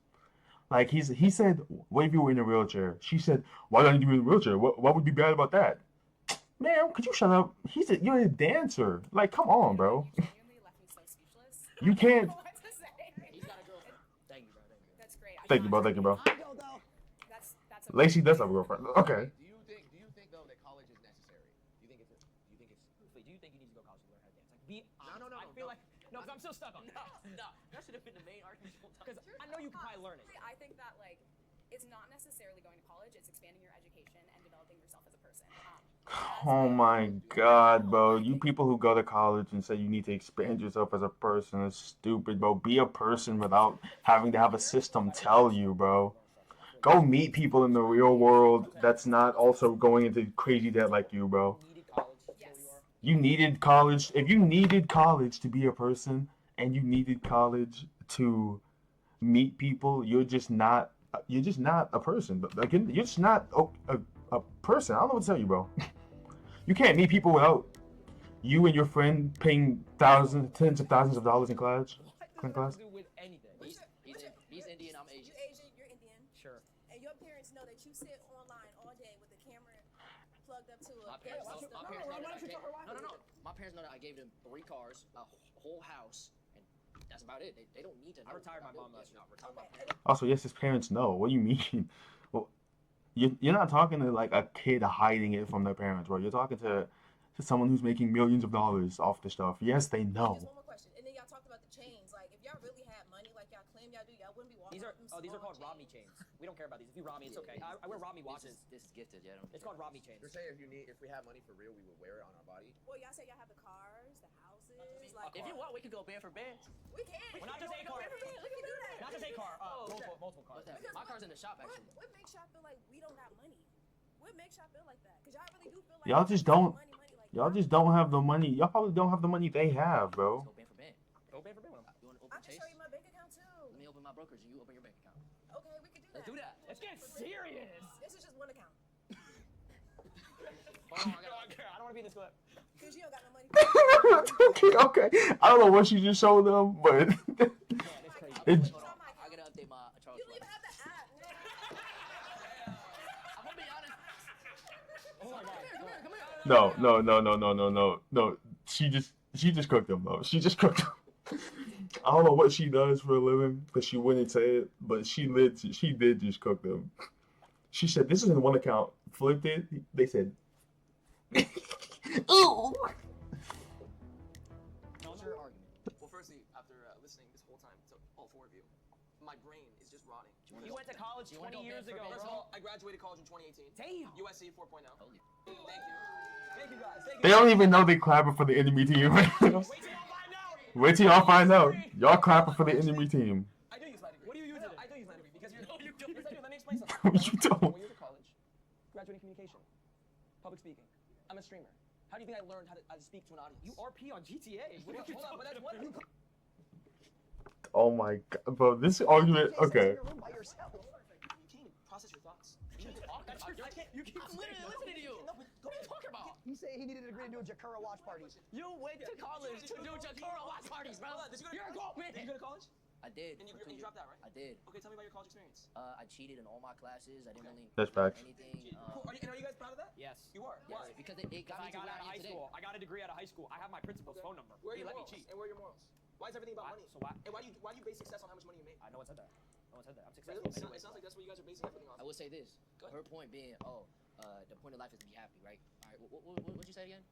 Like he said, what if you were in a wheelchair? She said, why don't you be in a wheelchair? What would be bad about that? Man, could you shut up? You're a dancer. Like, come on, bro. genuinely left me so speechless. You can't. I don't know what to say. He's got a girlfriend. Thank you, bro. Thank you. That's great. Thank you, bro. Thank you, bro. I go though. That's a Lacey does have a girlfriend. Okay. Do you think though that college is necessary? Do you think it's Wait, do you think you need to go to college to learn how to dance? Like, be honest. no, I feel like no, because I'm still stuck on that. No, that should have been the main argument. Because I know you can probably learn it. I think that like it's not necessarily going to college. It's expanding your education and developing yourself as a person. Oh my God, bro. You people who go to college and say you need to expand yourself as a person is stupid, bro. Be a person without having to have a system tell you, bro. Go meet people in the real world that's not also going into crazy debt like you, bro. You needed college. That's Yes. where you are. You needed college. If you needed college to be a person and you needed college to meet people, you're just not a person. But again, you're just not a person. I don't know what to tell you, bro. You can't meet people without you and your friend paying tens of thousands of dollars in college. What does that Class? have to do with anything? He's Indian, I'm Asian. You Asian, you're Indian, Sure. and your parents know that you sit online all day with the camera plugged up to My a parents camera know. system. My parents know why that I don't you gave, tell her why? no. My parents know that I gave them 3 cars, a whole house, and that's about it. They don't need to know. I retired my what mom I last did. year. I retired my parents. Also, yes, his parents know. What do you mean? Well, you're not talking to like a kid hiding it from their parents, bro. You're talking to someone who's making millions of dollars off the stuff. Yes, they know. Just one more question, and then y'all talked about the chains. Like, if y'all really had money, like y'all claim y'all do, y'all wouldn't be walking. These are around with them these are small called Rob Me chains. We don't care about these. If you rob me, it's Yeah, okay. I wear Rob Me watches. This is gifted, yeah. I don't It's care. called Rob Me chains. You're saying if we had money for real, we would wear it on our body? Well, y'all say y'all have the cars, the houses. Like, If you want, we could go band for band. we can. Well, not just a car. We can do that. Not just a car. Multiple cars. What's that? Because My what- car's in the shop, actually. What makes y'all feel like we don't got money? What makes y'all feel like that? Because y'all really do feel like Y'all just don't. money. Like, Y'all just don't have the money. Y'all probably don't have the money they have, bro. Go band for band. Go band for band with them. You want to I open can Chase? show you my bank account too. Let me open my brokerage and you open your bank account. Okay, we can do that. Let's do that. Let's get serious. This is just one account. Hold on, I gotta. I don't want to be in this clip. Because you don't got no money. Okay. I don't know what you just showed them, but Man, it's crazy. It- Hold on. I gotta update my Charles You don't even Schwab. have the app. I'm gonna be honest. Oh my god. no. She just cooked them, though. She just cooked them. I don't know what she does for a living, but she wouldn't say it. But she did just cook them. She said, "This is in one account." Flipped it. They said, "Ooh." What's your argument? Well, firstly, after listening this whole time to all 4 of you, my brain is just rotting. You went to college You wanna 20 go years band for ago, band? First of bro. all, I graduated college in 2018. Damn. USC 4.0. Holy. Thank you. Thank you guys. Thank They you. don't even know they clapping for the enemy team. Wait till y'all find out. Wait till y'all find out. Y'all clapping for the enemy team. I do use my degree. What do you use No, it in? I do use my degree because you're. No, you don't. Yes, I do. Let me explain something. No, you don't. 4 years of college, graduating communication, public speaking. I'm a streamer. How do you think I learned how to speak to an audience? You RP on GTA. What are you Hold on, but that's what you. Oh my god, bro. This argument. Okay. You can't even process your thoughts. You talking about? I can't. You keep I'm literally listening to you. No, but What are you talking about? He said he needed a degree to do a Jakura watch party. You went to college to do Jakura watch parties, bro. Hold on, did you go to You're a college? grown man. Did you go to college? I did. And you, for 2 and you years. dropped out, right? I did. Okay, tell me about your college experience. I cheated in all my classes. I didn't really That's learn facts. anything. Cool. And are you guys proud of that? Yes. You are. Yes, Why? because it got me I to got where out of I am high today. school. I got a degree out of high school. I have my principal's phone number. Where are He your let me morals? Oh, cheat. And where are your morals? Why is everything about money? So why? And why do you base success on how much money you make? No one said that. No one said that. I'm Really? successful. It sounds like that's what you guys are basing everything I on. will say this. Go ahead. Her point being, the point of life is to be happy, right? All right. What'd you say again?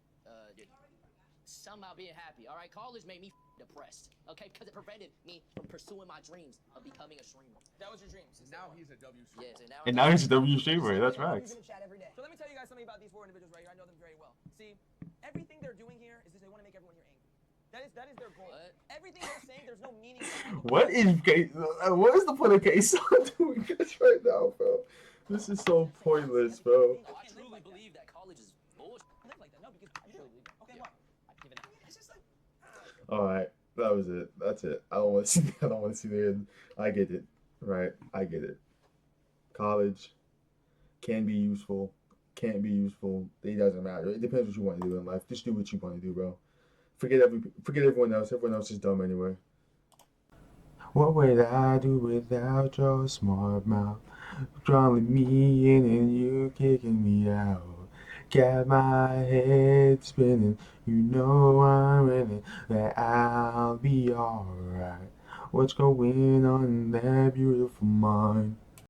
Somehow being happy. All right. College made me depressed. Okay, because it prevented me from pursuing my dreams of becoming a streamer. That was your dreams. Now he's a W streamer. Yes, And now he's a W streamer. That's He's facts. in the chat every day. So let me tell you guys something about these 4 individuals right here. I know them very well. See, everything they're doing here is they want to make everyone here angry. That is their goal. What? Everything they're saying, there's no meaning behind it. What is the point of Case doing this right now, bro? This is so pointless, bro. Oh, I truly believe that college is bullshit. Live like that. No, because you truly believe that. Okay, why? I've given up. It's just like All right, that was it. That's it. I don't want to see. I don't want to see the end. I get it. Right, I get it. College can be useful, can't be useful. It doesn't matter. It depends what you want to do in life. Just do what you want to do, bro. Forget everyone else. Everyone else is dumb anyway. What would I do without your smart mouth? Drawing me in and you kicking me out. Got my head spinning. You know I'm winning. That I'll be alright. What's going on in that beautiful mind?